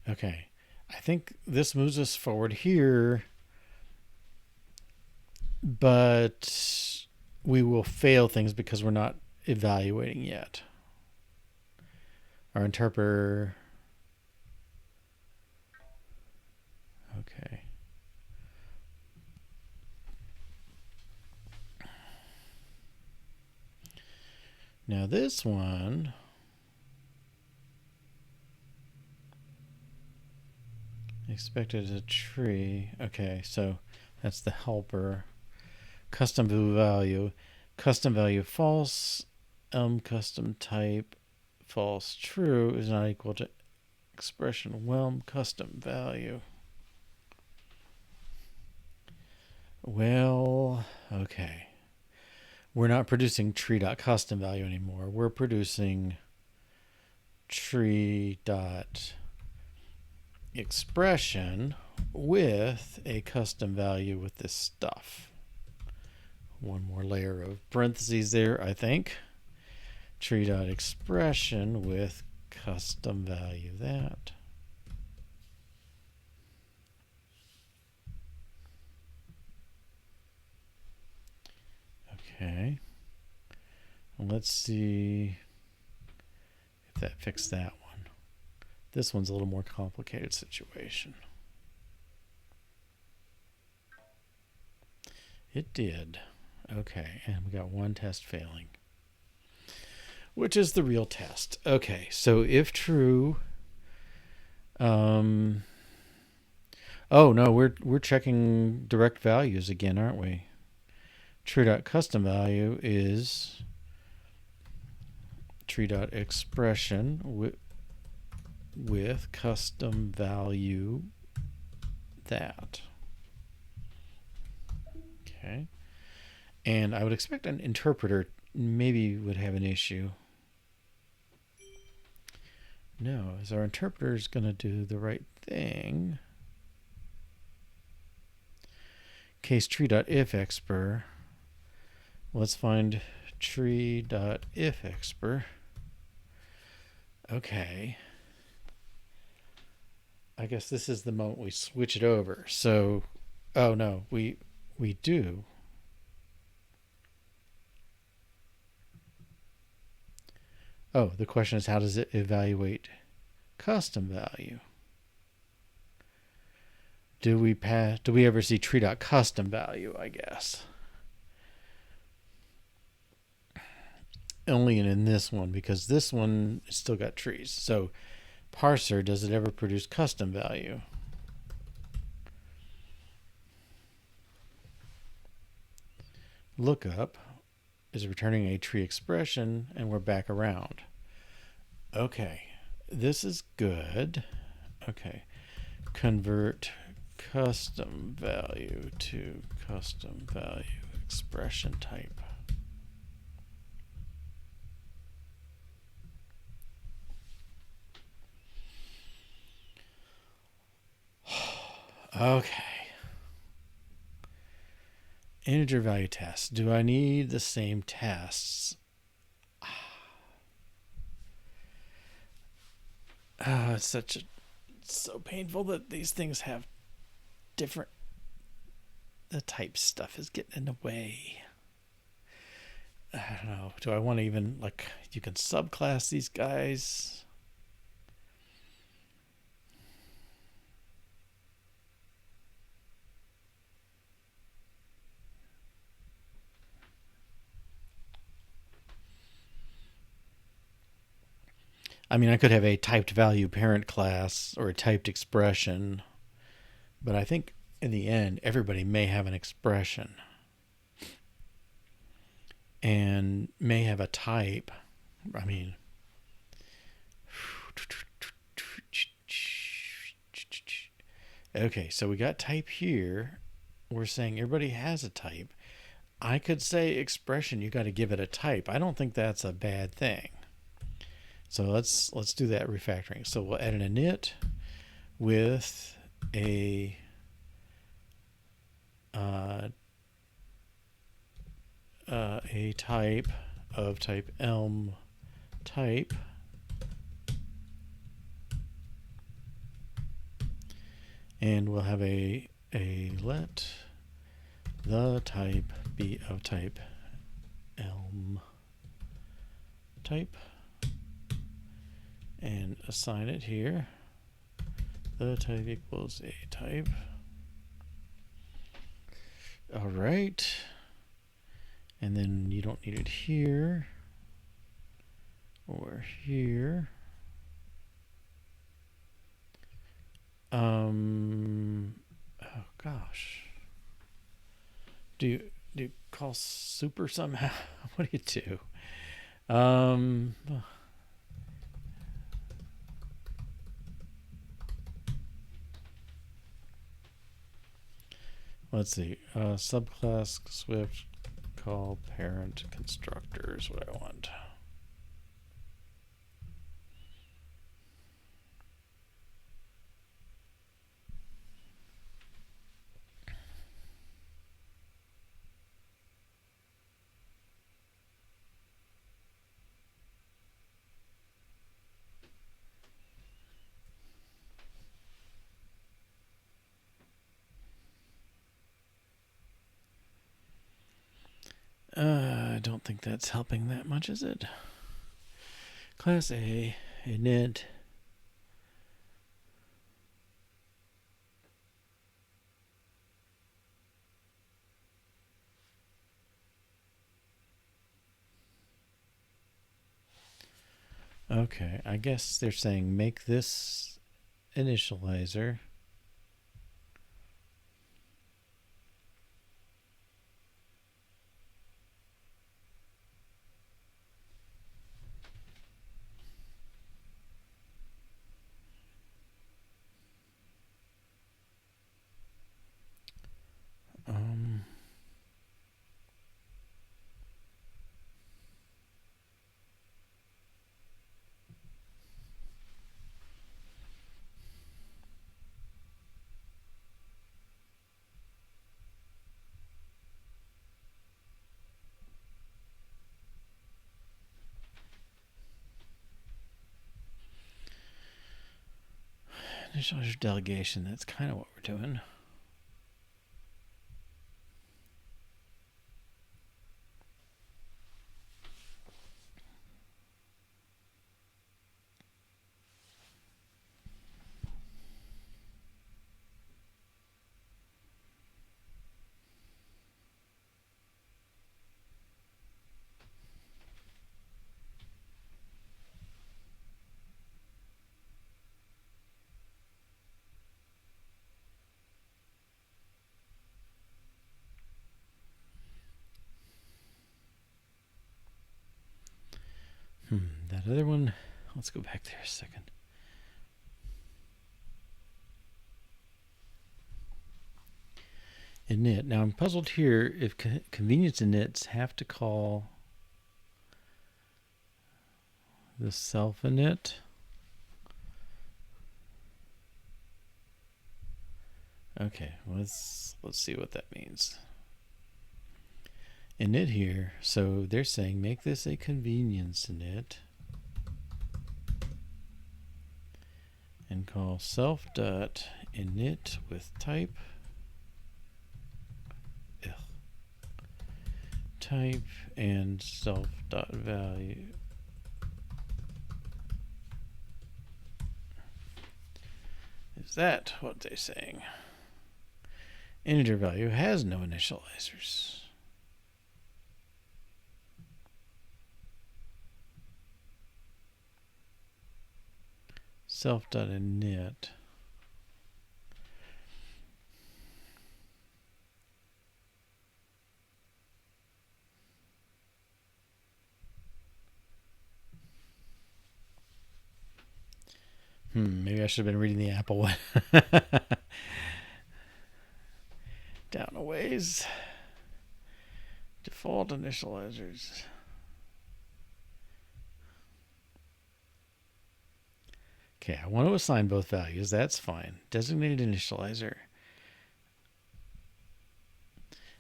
Okay, I think this moves us forward here, but we will fail things because we're not evaluating yet. Our interpreter. Okay. Now this one expected a tree. Okay, so that's the helper. Custom value. Custom value false. Custom type false true is not equal to expression custom value. Well, okay. We're not producing tree.custom value anymore. We're producing tree.expression with a custom value with this stuff. One more layer of parentheses there, I think. Tree.expression with custom value that. Okay. Let's see if that fixed that one. This one's a little more complicated situation. It did. Okay, and we got one test failing, which is the real test. Okay, so if true, Oh no, we're checking direct values again, aren't we? True.custom value is tree.expression with custom value that. Okay. And I would expect an interpreter maybe would have an issue. No, is our interpreter is going to do the right thing? Case tree.ifexpr. Let's find tree.ifexpr. Okay. I guess this is the moment we switch it over. So, oh no, we do. Oh, the question is how does it evaluate custom value? Do we ever see tree.custom value, I guess? Only in this one, because this one still got trees. So parser, does it ever produce custom value? Lookup is returning a tree expression, and we're back around. Okay, this is good. Okay, convert custom value to custom value expression type. Okay. Integer value tests. Do I need the same tests? It's so painful that these things have different. The type stuff is getting in the way. I don't know. Do I want to even you can subclass these guys? I mean, I could have a typed value parent class or a typed expression, but I think in the end, everybody may have an expression and may have a type. I mean, okay, so we got type here. We're saying everybody has a type. I could say expression, you got to give it a type. I don't think that's a bad thing. So let's do that refactoring. So we'll add an init with a type of type Elm type, and we'll have a let the type be of type Elm type, and assign it here. The type equals a type. All right. And then you don't need it here or here. Oh gosh. Do you call super somehow? What do you do? Let's see. Subclass Swift call parent constructor is what I want. I don't think that's helping that much, is it? Class A, init. Okay, I guess they're saying make this initializer Initializer delegation, that's kind of what we're doing. That other one, let's go back there a second. Init. Now I'm puzzled here if convenience inits have to call the self init. Okay, let's see what that means. Init here, so they're saying make this a convenience init and call self.init with type and self.value. Is that what they're saying? Integer value has no initializers. Self.init. Maybe I should have been reading the Apple one. Down a ways. Default initializers. Okay, I want to assign both values. That's fine. Designated initializer.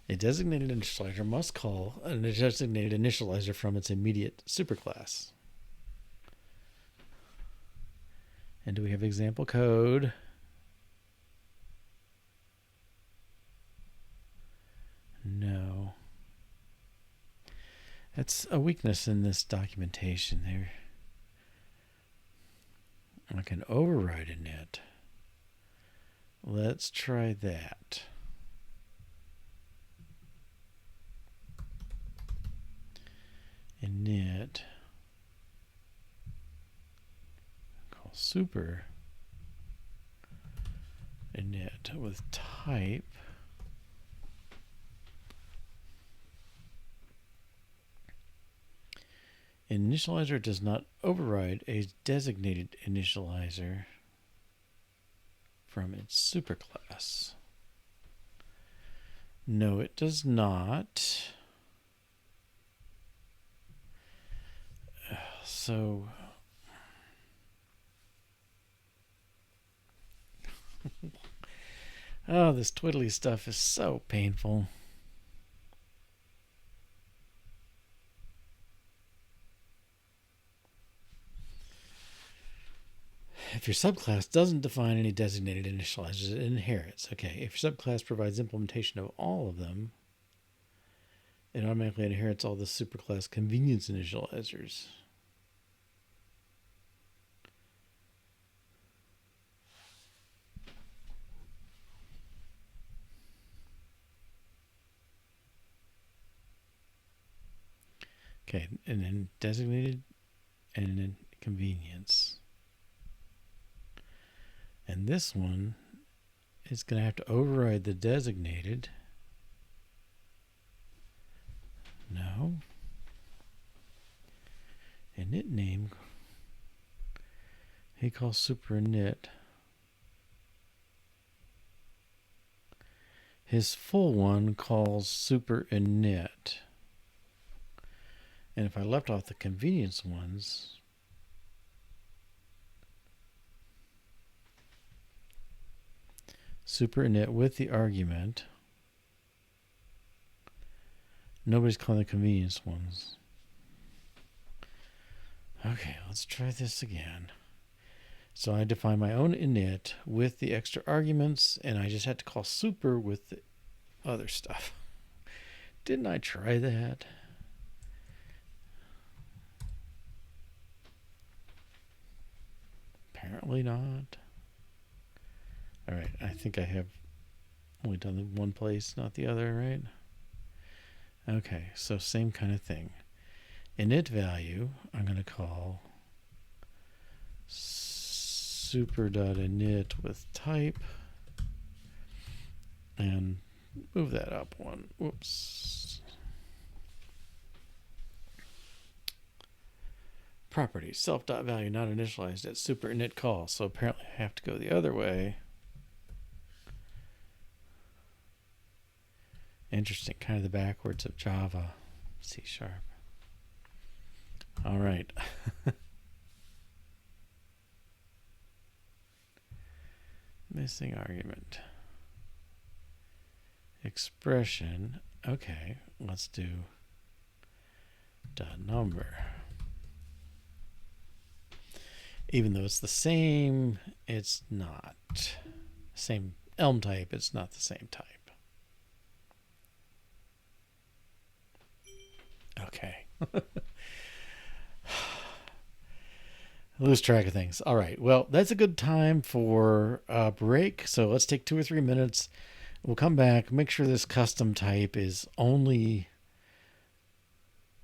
A designated initializer must call a designated initializer from its immediate superclass. And do we have example code? No. That's a weakness in this documentation there. I can override init. Let's try that. Init. Call super init with type. Initializer does not override a designated initializer from its superclass. No, it does not. So oh, this twiddly stuff is so painful. If your subclass doesn't define any designated initializers, it inherits. Okay, if your subclass provides implementation of all of them, it automatically inherits all the superclass convenience initializers. Okay, and then designated and then convenience. And this one is going to have to override the designated. No. Init name. He calls super init. His full one calls super init. And if I left off the convenience ones, super init with the argument, nobody's calling the convenience ones. Okay, let's try this again. So I define my own init with the extra arguments, and I just had to call super with the other stuff. Didn't I try that? Apparently not. All right, I think I have only done in one place, not the other, right? Okay, so same kind of thing. Init value, I'm going to call super.init with type, and move that up one. Whoops. Property self.value not initialized at super init call. So apparently I have to go the other way. Interesting, kind of the backwards of Java, C#. All right. Missing argument. Expression. Okay, let's do dot number. Even though it's the same, it's not. Same Elm type, it's not the same type. Okay. Lose track of things. All right. Well, that's a good time for a break. So let's take 2 or 3 minutes. We'll come back, make sure this custom type is only,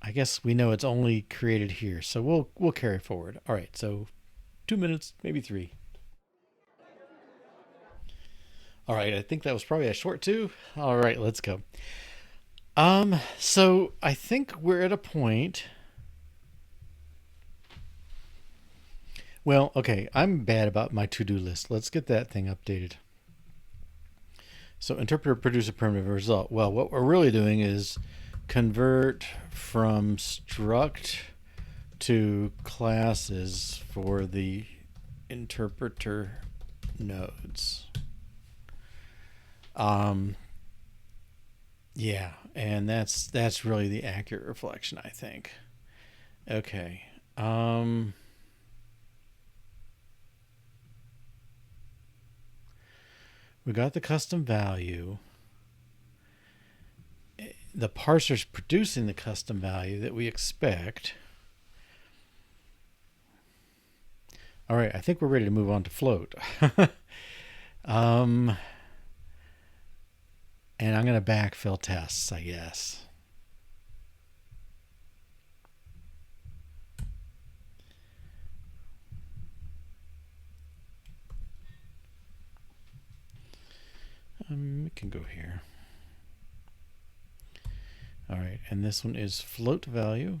I guess we know it's only created here. So we'll carry forward. All right. So 2 minutes, maybe 3. All right. I think that was probably a short 2. All right. Let's go. So I think we're at a point. Well, okay, I'm bad about my to-do list. Let's get that thing updated. So interpreter produce a primitive result. Well, what we're really doing is convert from struct to classes for the interpreter nodes. Yeah, and that's really the accurate reflection, I think. Okay. We got the custom value. The parser's producing the custom value that we expect. All right, I think we're ready to move on to float. And I'm going to backfill tests, I guess. We can go here. All right, and this one is float value.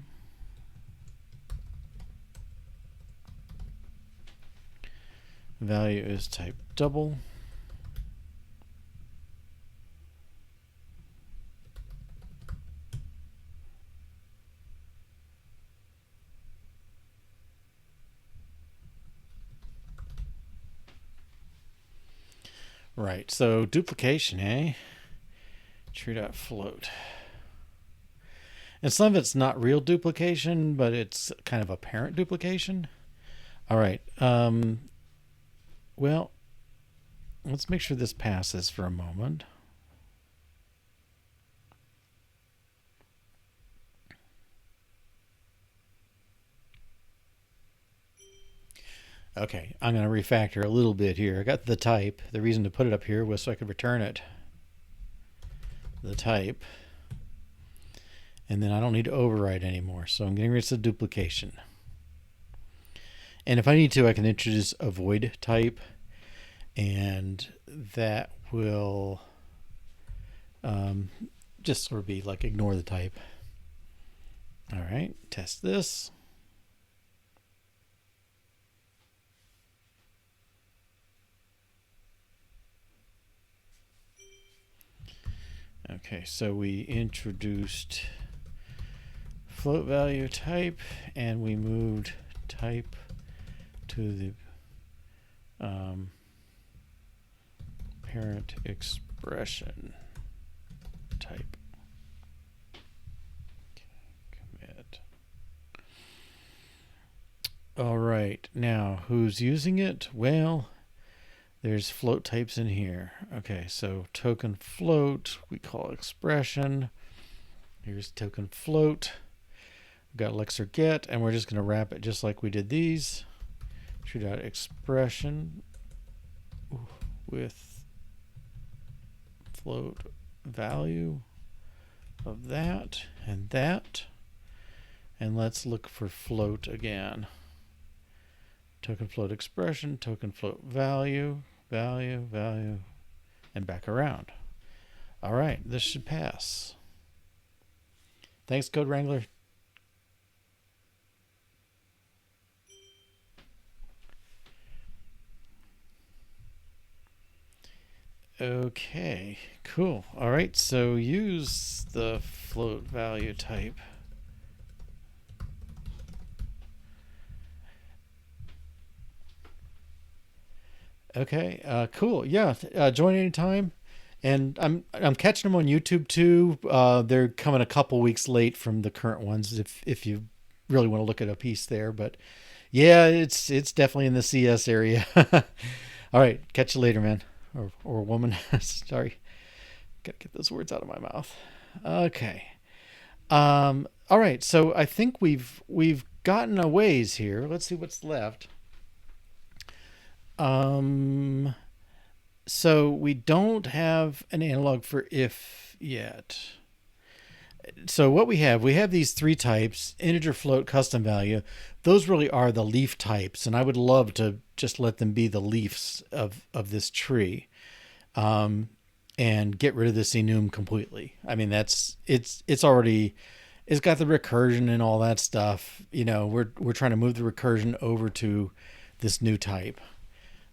Value is type double. Right, so duplication, eh? True.float. And some of it's not real duplication, but it's kind of apparent duplication. All right. Well, let's make sure this passes for a moment. Okay, I'm going to refactor a little bit here. I got the type. The reason to put it up here was so I could return it. The type. And then I don't need to override anymore. So I'm getting rid of the duplication. And if I need to, I can introduce a void type. And that will just sort of be like ignore the type. All right, test this. Okay, so we introduced float value type, and we moved type to the parent expression type. Okay, commit. All right, now who's using it? Well, there's float types in here. Okay, so token float, we call expression. Here's token float. We've got elixir get, and we're just going to wrap it just like we did these. True dot expression with float value of that and that. And let's look for float again. Token float expression, token float value, value, and back around. All right, this should pass. Thanks, Code Wrangler. Okay, cool. All right, so use the float value type. Okay, cool. Yeah, join anytime. And I'm catching them on YouTube too. They're coming a couple weeks late from the current ones if you really want to look at a piece there. But yeah, it's definitely in the CS area. All right, catch you later, man. Or woman. Sorry. Gotta get those words out of my mouth. Okay. All right, so I think we've gotten a ways here. Let's see what's left. So we don't have an analog for if yet. So what we have these three types: integer, float, custom value. Those really are the leaf types, and I would love to just let them be the leaves of this tree, and get rid of this enum completely. I mean, it's already, it's got the recursion and all that stuff. You know, we're trying to move the recursion over to this new type.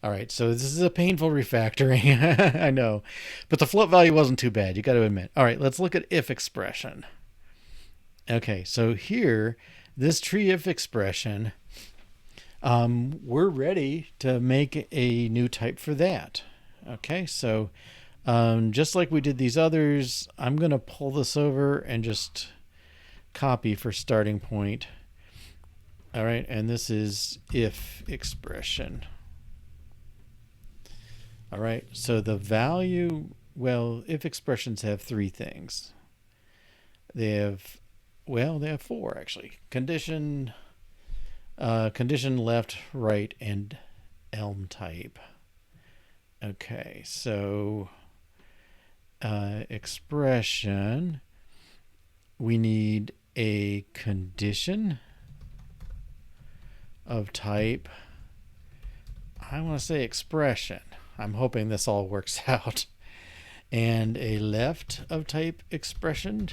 All right, so this is a painful refactoring. I know, but the float value wasn't too bad, you got to admit. All right, let's look at if expression. Okay, so here, this tree if expression, we're ready to make a new type for that. Okay, so just like we did these others, I'm going to pull this over and just copy for starting point. All right, and this is if expression. All right, so the value, well, if expressions have three things. They have four actually. Condition, left, right, and Elm type. Okay, so expression, we need a condition of type, I want to say expression. I'm hoping this all works out. And a left of type expression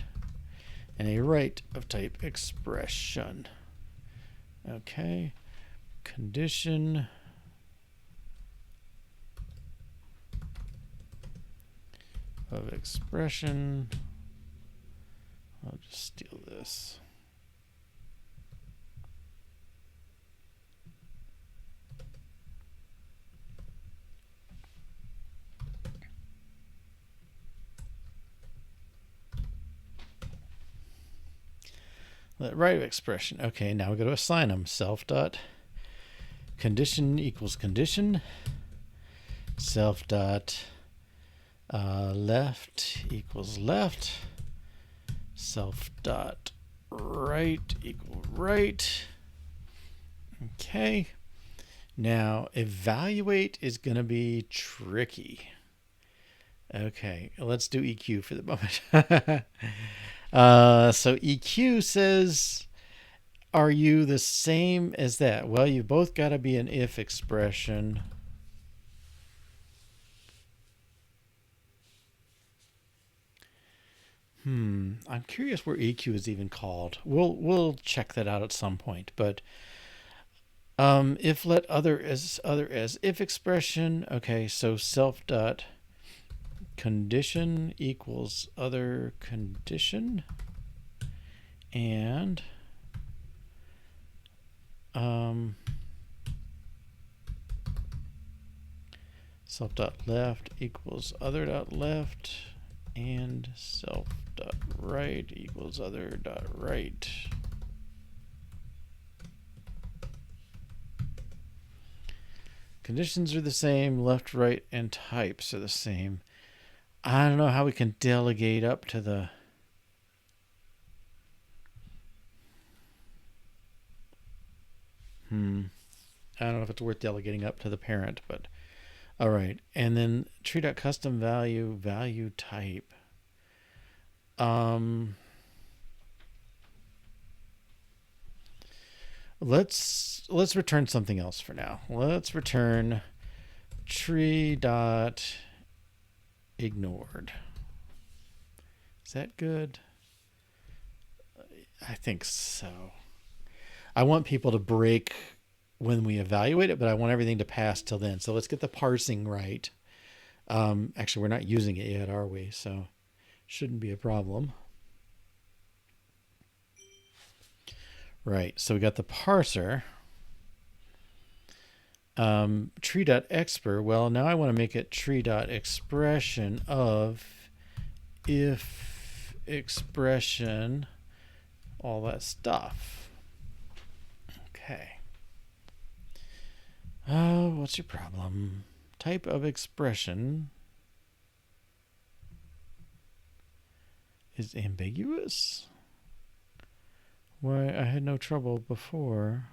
and a right of type expression. Okay. Condition of expression. I'll just steal this. Right expression. Okay, now we go to assign them. Self dot condition equals condition. Self dot left equals left. Self dot right equal right. Okay. Now evaluate is going to be tricky. Okay, let's do EQ for the moment. So EQ says, are you the same as that? Well, you both got to be an if expression. I'm curious where EQ is even called. We'll check that out at some point. But if let other as if expression. Okay, so self dot condition equals other condition, and self dot left equals other dot left, and self dot right equals other dot right. conditions are the same. Left, right, and types are the same. I don't know how we can delegate up to the... I don't know if it's worth delegating up to the parent, but all right. And then tree.custom value type. Let's return something else for now. Let's return tree.ignored. Is that good? I think so. I want people to break when we evaluate it, but I want everything to pass till then. So let's get the parsing right. Actually, we're not using it yet, are we? So shouldn't be a problem. Right, so we got the parser. Tree.expr, well, now I want to make it tree.expression of if expression, all that stuff. Okay. What's your problem? Type of expression is ambiguous? Why, I had no trouble before.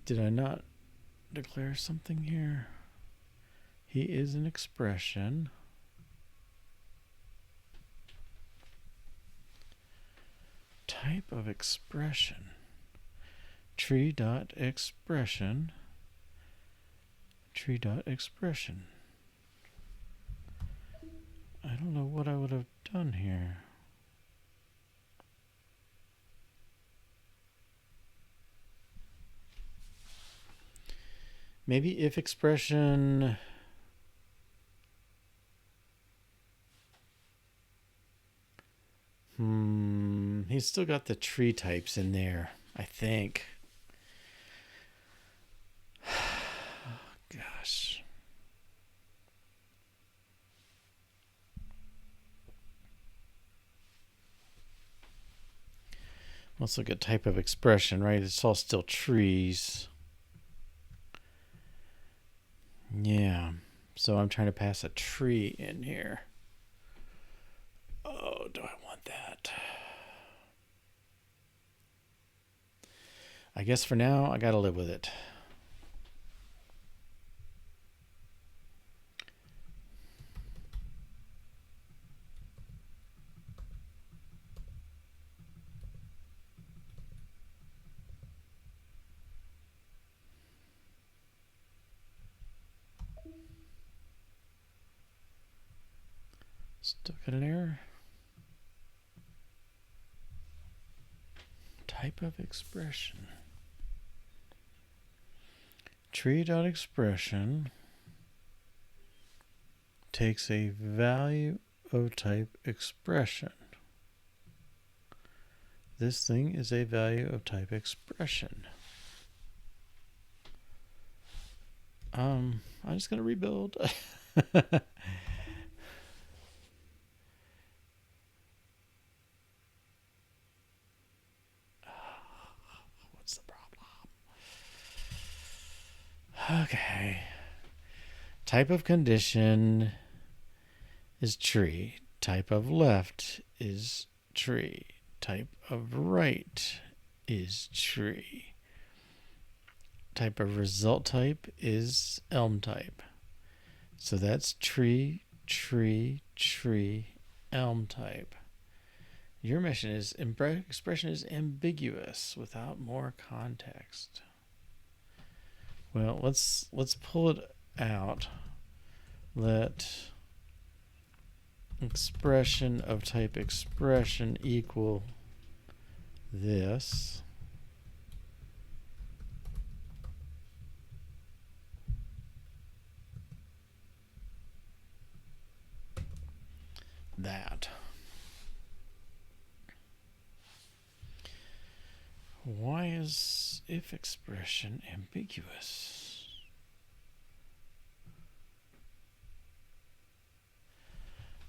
Did I not declare something here? He is an expression. Type of expression. Tree.expression. Tree.expression. I don't know what I would have done here. Maybe if expression... He's still got the tree types in there, I think. Gosh. Let's look at type of expression, right? It's all still trees. Yeah. So I'm trying to pass a tree in here. Oh, do I want that? I guess for now, I gotta live with it. Still got an error. Type of expression. Tree.expression takes a value of type expression. This thing is a value of type expression. I'm just going to rebuild. What's the problem? Okay. Type of condition is tree. Type of left is tree. Type of right is tree. Type of result type is Elm type. So that's tree, tree, tree, Elm type. Your mission is expression is ambiguous without more context. Well, let's pull it out. Let expression of type expression equal this. That. Why is if expression ambiguous?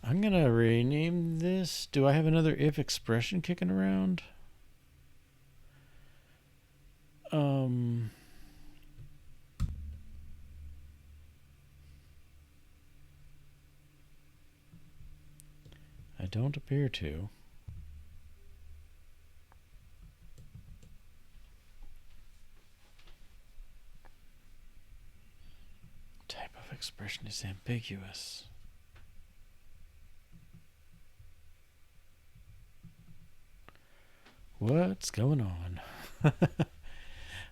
I'm going to rename this. Do I have another if expression kicking around? don't appear to. Type of expression is ambiguous. What's going on?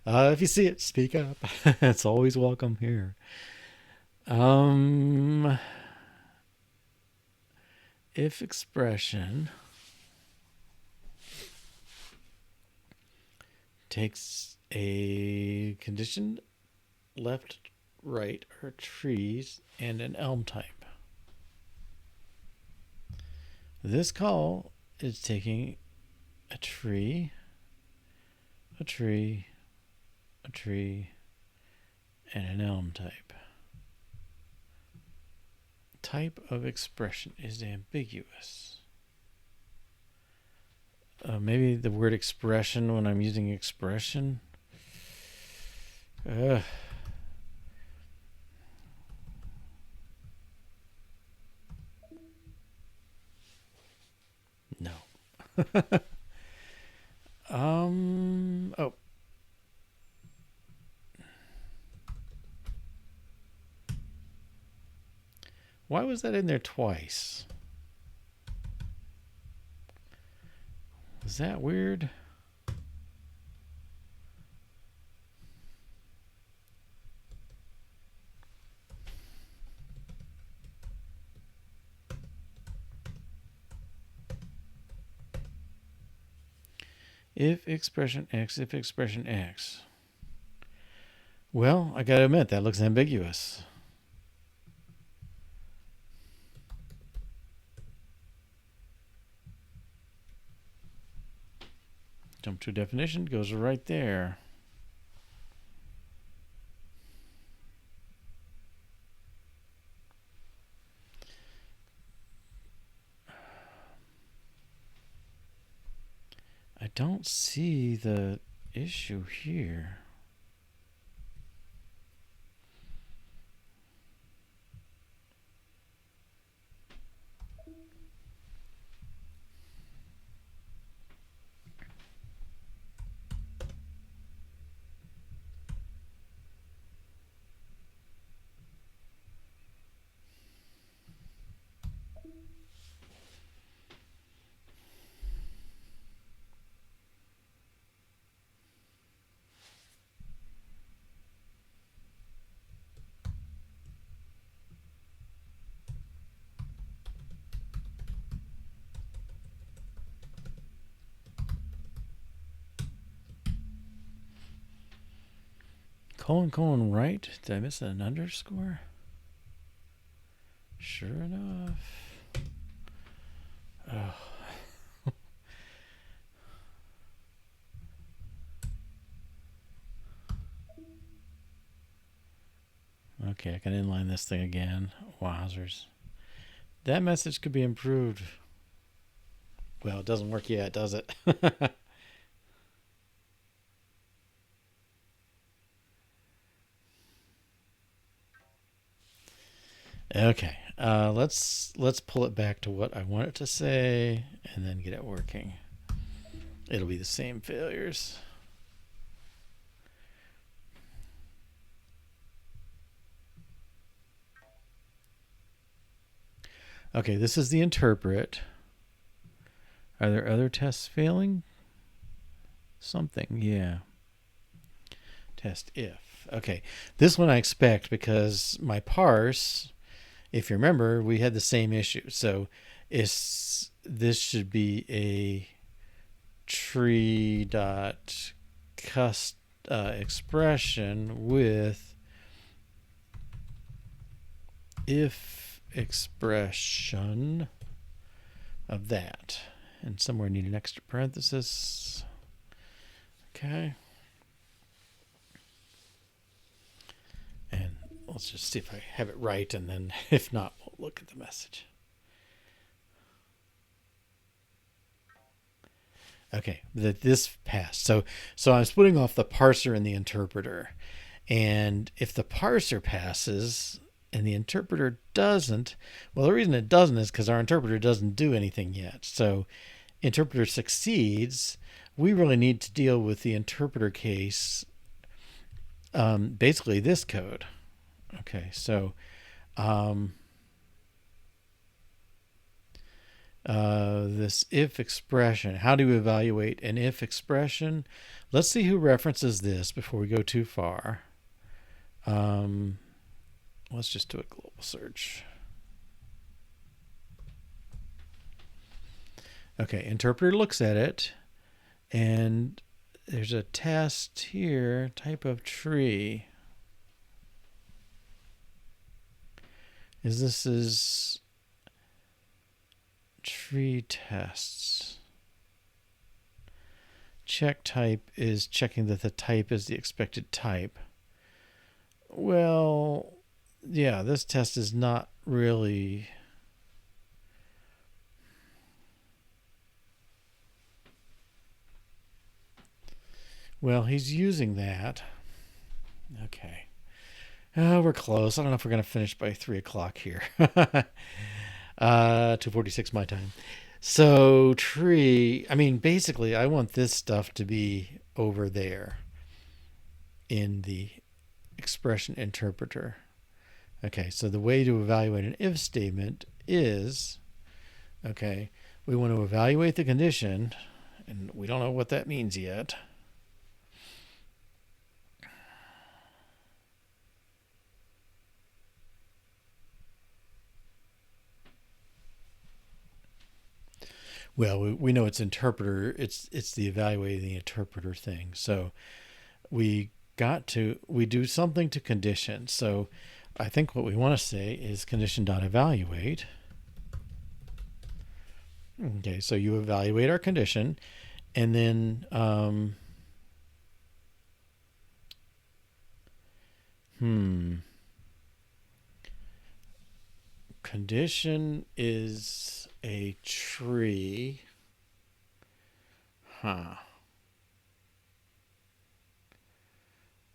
If you see it, speak up. It's always welcome here. If expression takes a condition left, right, or trees and an elm type. This call is taking a tree, a tree, a tree, and an elm type. Type of expression is ambiguous. Maybe the word expression when I'm using expression. No. Oh. Why was that in there twice? Was that weird? If expression X. Well, I gotta admit, that looks ambiguous. Jump to definition, goes right there. I don't see the issue here. Colon, right? Did I miss an underscore? Sure enough. Oh. Okay, I can inline this thing again. Wowzers. That message could be improved. Well, it doesn't work yet, does it? Okay, let's pull it back to what I want it to say and then get it working. It'll be the same failures. Okay, this is the interpret. Are there other tests failing? Something, yeah. Test if. Okay, this one I expect because my parse, if you remember, we had the same issue. So this should be a tree dot expression with if expression of that, and somewhere need an extra parenthesis. Okay, and let's just see if I have it right, and then if not, we'll look at the message. Okay, this passed. So I'm splitting off the parser and the interpreter, and if the parser passes, and the interpreter doesn't. Well, the reason it doesn't is because our interpreter doesn't do anything yet. So interpreter succeeds. We really need to deal with the interpreter case, basically this code. Okay, so this if expression. How do we evaluate an if expression? Let's see who references this before we go too far. Let's just do a global search. Okay, interpreter looks at it, and there's a test here, type of tree. This is tree tests. Check type is checking that the type is the expected type. Well, yeah, this test is not really... Well, he's using that. Okay. Oh, we're close. I don't know if we're going to finish by 3 o'clock here. 2:46 my time. So tree, I mean, basically, I want this stuff to be over there in the expression interpreter. Okay, so the way to evaluate an if statement is, okay, we want to evaluate the condition, and we don't know what that means yet. Well, we know it's interpreter. It's the evaluating the interpreter thing. So we do something to condition. So I think what we want to say is condition.evaluate. Okay, so you evaluate our condition, and then condition is a tree.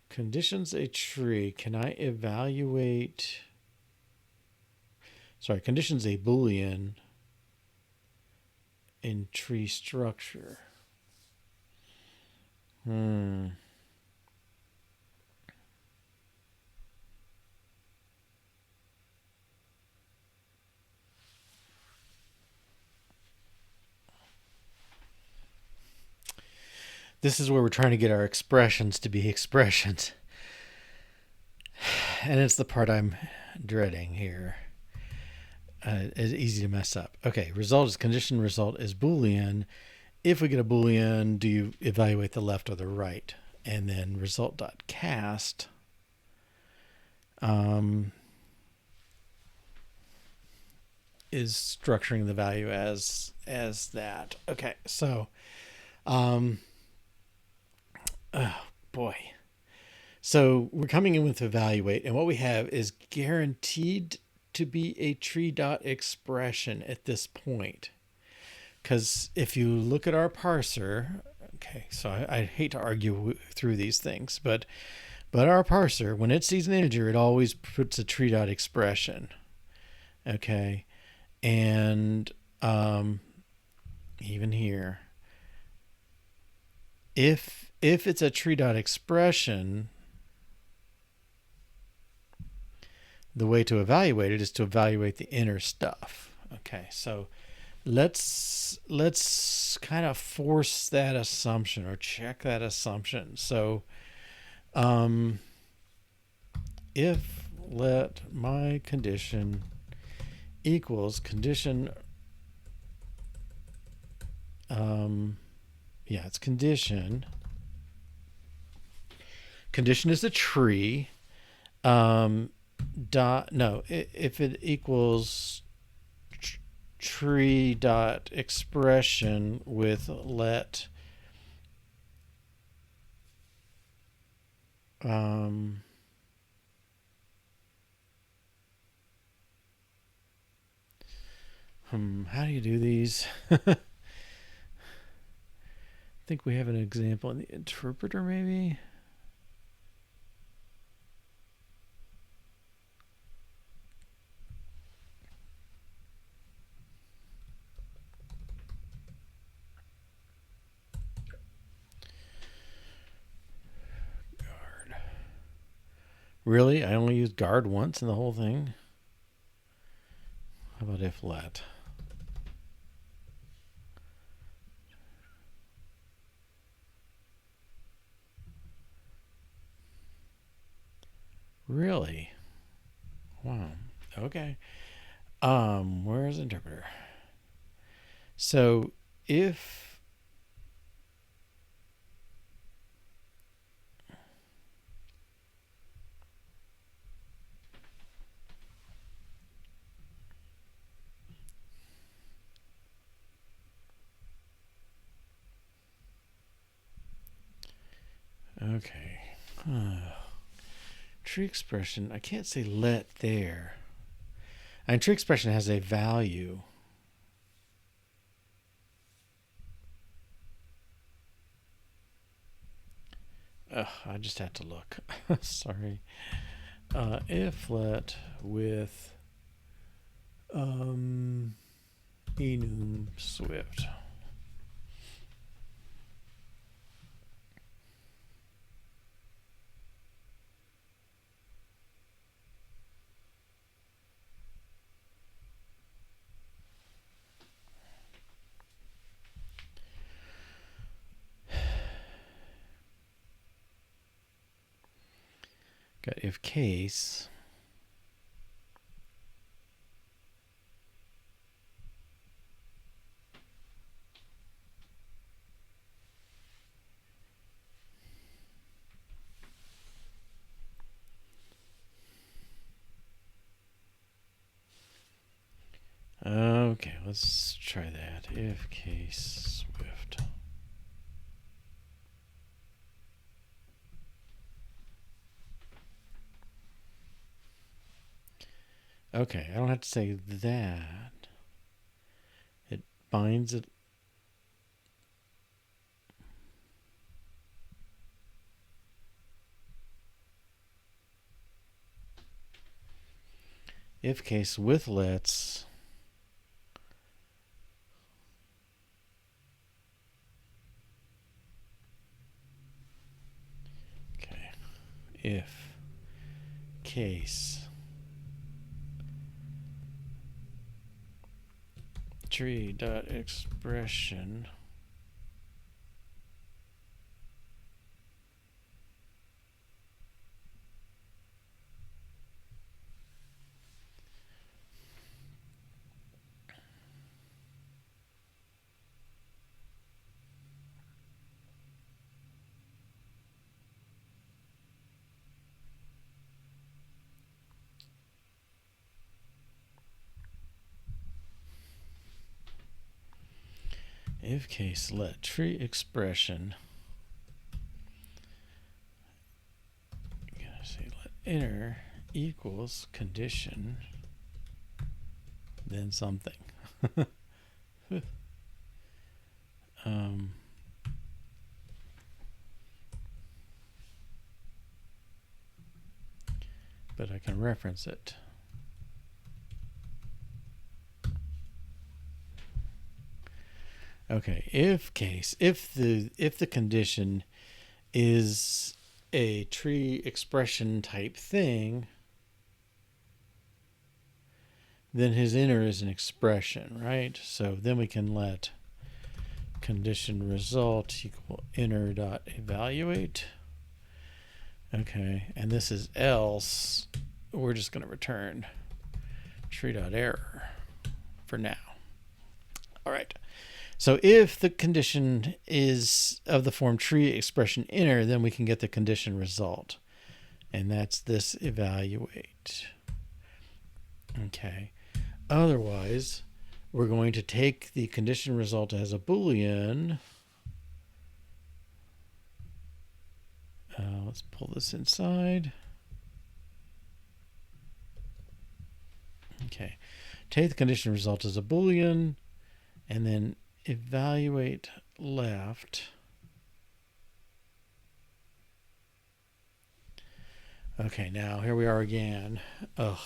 Condition's a tree. Can I evaluate... Sorry, condition's a Boolean in tree structure. This is where we're trying to get our expressions to be expressions. And it's the part I'm dreading here. It's easy to mess up. Okay, result is condition, result is Boolean. If we get a Boolean, do you evaluate the left or the right? And then result.cast is structuring the value as that. Okay, so oh boy. So we're coming in with evaluate, and what we have is guaranteed to be a tree dot expression at this point. Because if you look at our parser, okay, so I hate to argue through these things, but our parser, when it sees an integer, it always puts a tree dot expression. Okay, and even here, if it's a tree dot expression, the way to evaluate it is to evaluate the inner stuff. Okay, so let's kind of force that assumption or check that assumption. So if let my condition equals condition, it's condition. Condition is a tree. If it equals tree dot expression with let how do you do these? I think we have an example in the interpreter, maybe. Really? I only used guard once in the whole thing? How about if let? Really? Wow. Okay. Where's interpreter? So if okay. Tree expression, I can't say let there. And tree expression has a value. I just had to look. Sorry. If let with enum Swift. Got if case. Okay, let's try that. If case Swift. Okay, I don't have to say that. It binds it. If case with lets. Okay, if case tree dot expression if case let tree expression. I'm gonna say let inner equals condition then something. But I can reference it. Okay, if case, if the condition is a tree expression type thing, then his inner is an expression, right? So then we can let condition result equal inner dot evaluate. Okay, and this is else. We're just going to return tree dot error for now. All right. So if the condition is of the form tree expression inner, then we can get the condition result. And that's this evaluate. Okay. Otherwise, we're going to take the condition result as a Boolean. Let's pull this inside. Okay. Take the condition result as a Boolean and then evaluate left. Okay, now here we are again. Ugh.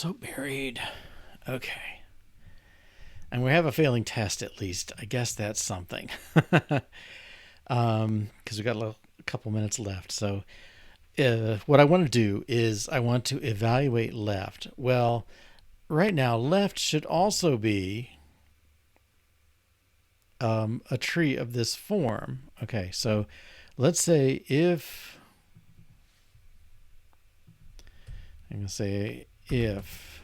so buried. Okay. And we have a failing test at least. I guess that's something. Because we got a couple minutes left. So what I want to do is I want to evaluate left. Well, right now, left should also be a tree of this form. Okay, so let's say if I'm going to say if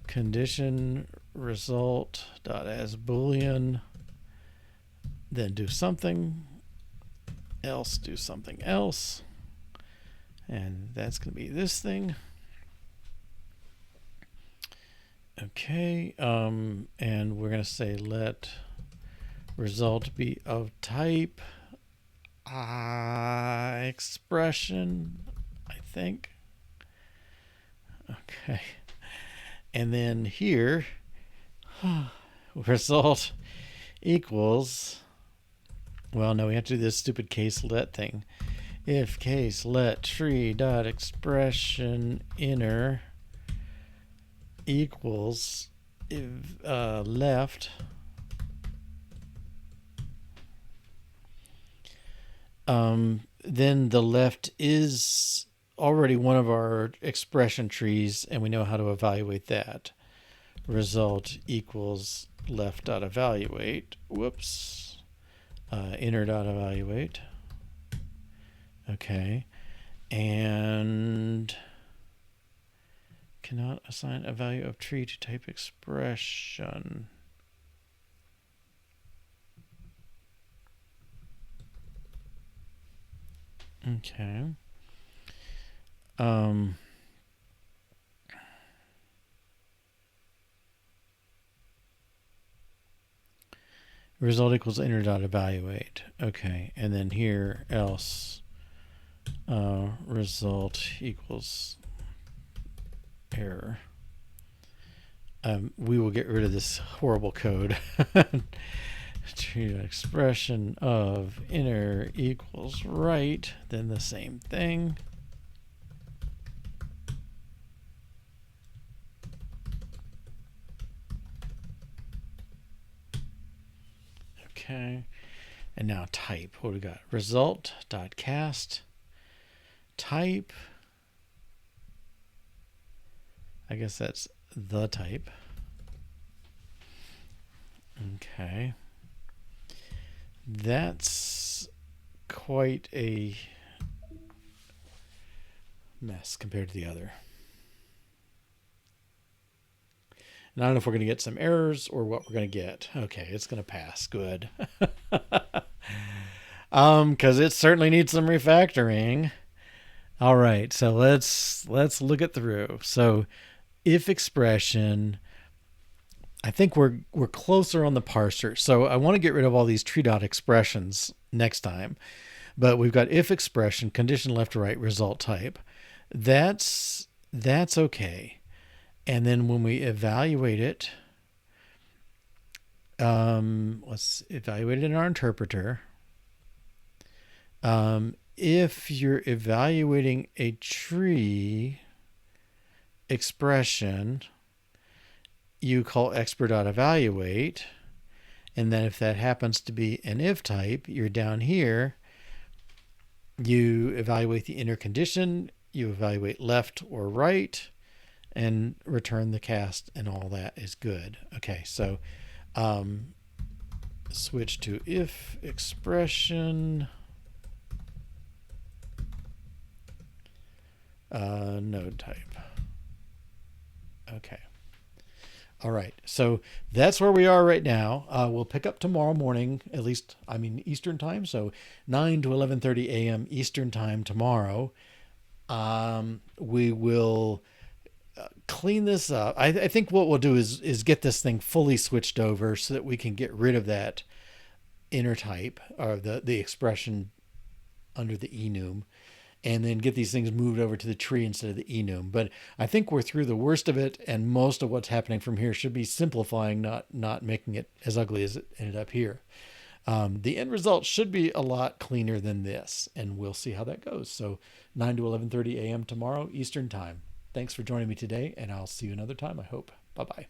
condition result dot as boolean, then do something else, do something else, and that's going to be this thing. Okay, and we're going to say let result be of type expression, I think. Okay. And then here, result equals, well, no, we have to do this stupid case let thing. If case let tree dot expression inner equals if left then the left is already one of our expression trees, and we know how to evaluate that. Result equals left dot evaluate. Whoops. Inner dot evaluate. Okay. And cannot assign a value of tree to type expression. Okay. Result equals inner dot evaluate. Okay, and then here else result equals error. We will get rid of this horrible code. Expression of inner equals right, then the same thing. Okay, and now type. What do we got? Result dot cast type. I guess that's the type. Okay. That's quite a mess compared to the other. And I don't know if we're going to get some errors or what we're going to get. Okay, it's going to pass. Good. Because it certainly needs some refactoring. All right, so let's look it through. So if expression, I think we're closer on the parser. So I want to get rid of all these tree dot expressions next time. But we've got if expression, condition left to right, result type. That's okay. And then when we evaluate it, let's evaluate it in our interpreter. If you're evaluating a tree expression, you call expr.evaluate, and then if that happens to be an if type, you're down here, you evaluate the inner condition, you evaluate left or right, and return the cast, and all that is good. Okay, so switch to if expression, node type. Okay. All right, so that's where we are right now. We'll pick up tomorrow morning, at least, Eastern time, so 9 to 11:30 a.m. Eastern time tomorrow. We will clean this up. I think what we'll do is get this thing fully switched over so that we can get rid of that inner type, or the expression under the enum, and then get these things moved over to the tree instead of the enum. But I think we're through the worst of it, and most of what's happening from here should be simplifying, not making it as ugly as it ended up here. The end result should be a lot cleaner than this, and we'll see how that goes. So 9 to 11:30 a.m. tomorrow, Eastern time. Thanks for joining me today, and I'll see you another time, I hope. Bye-bye.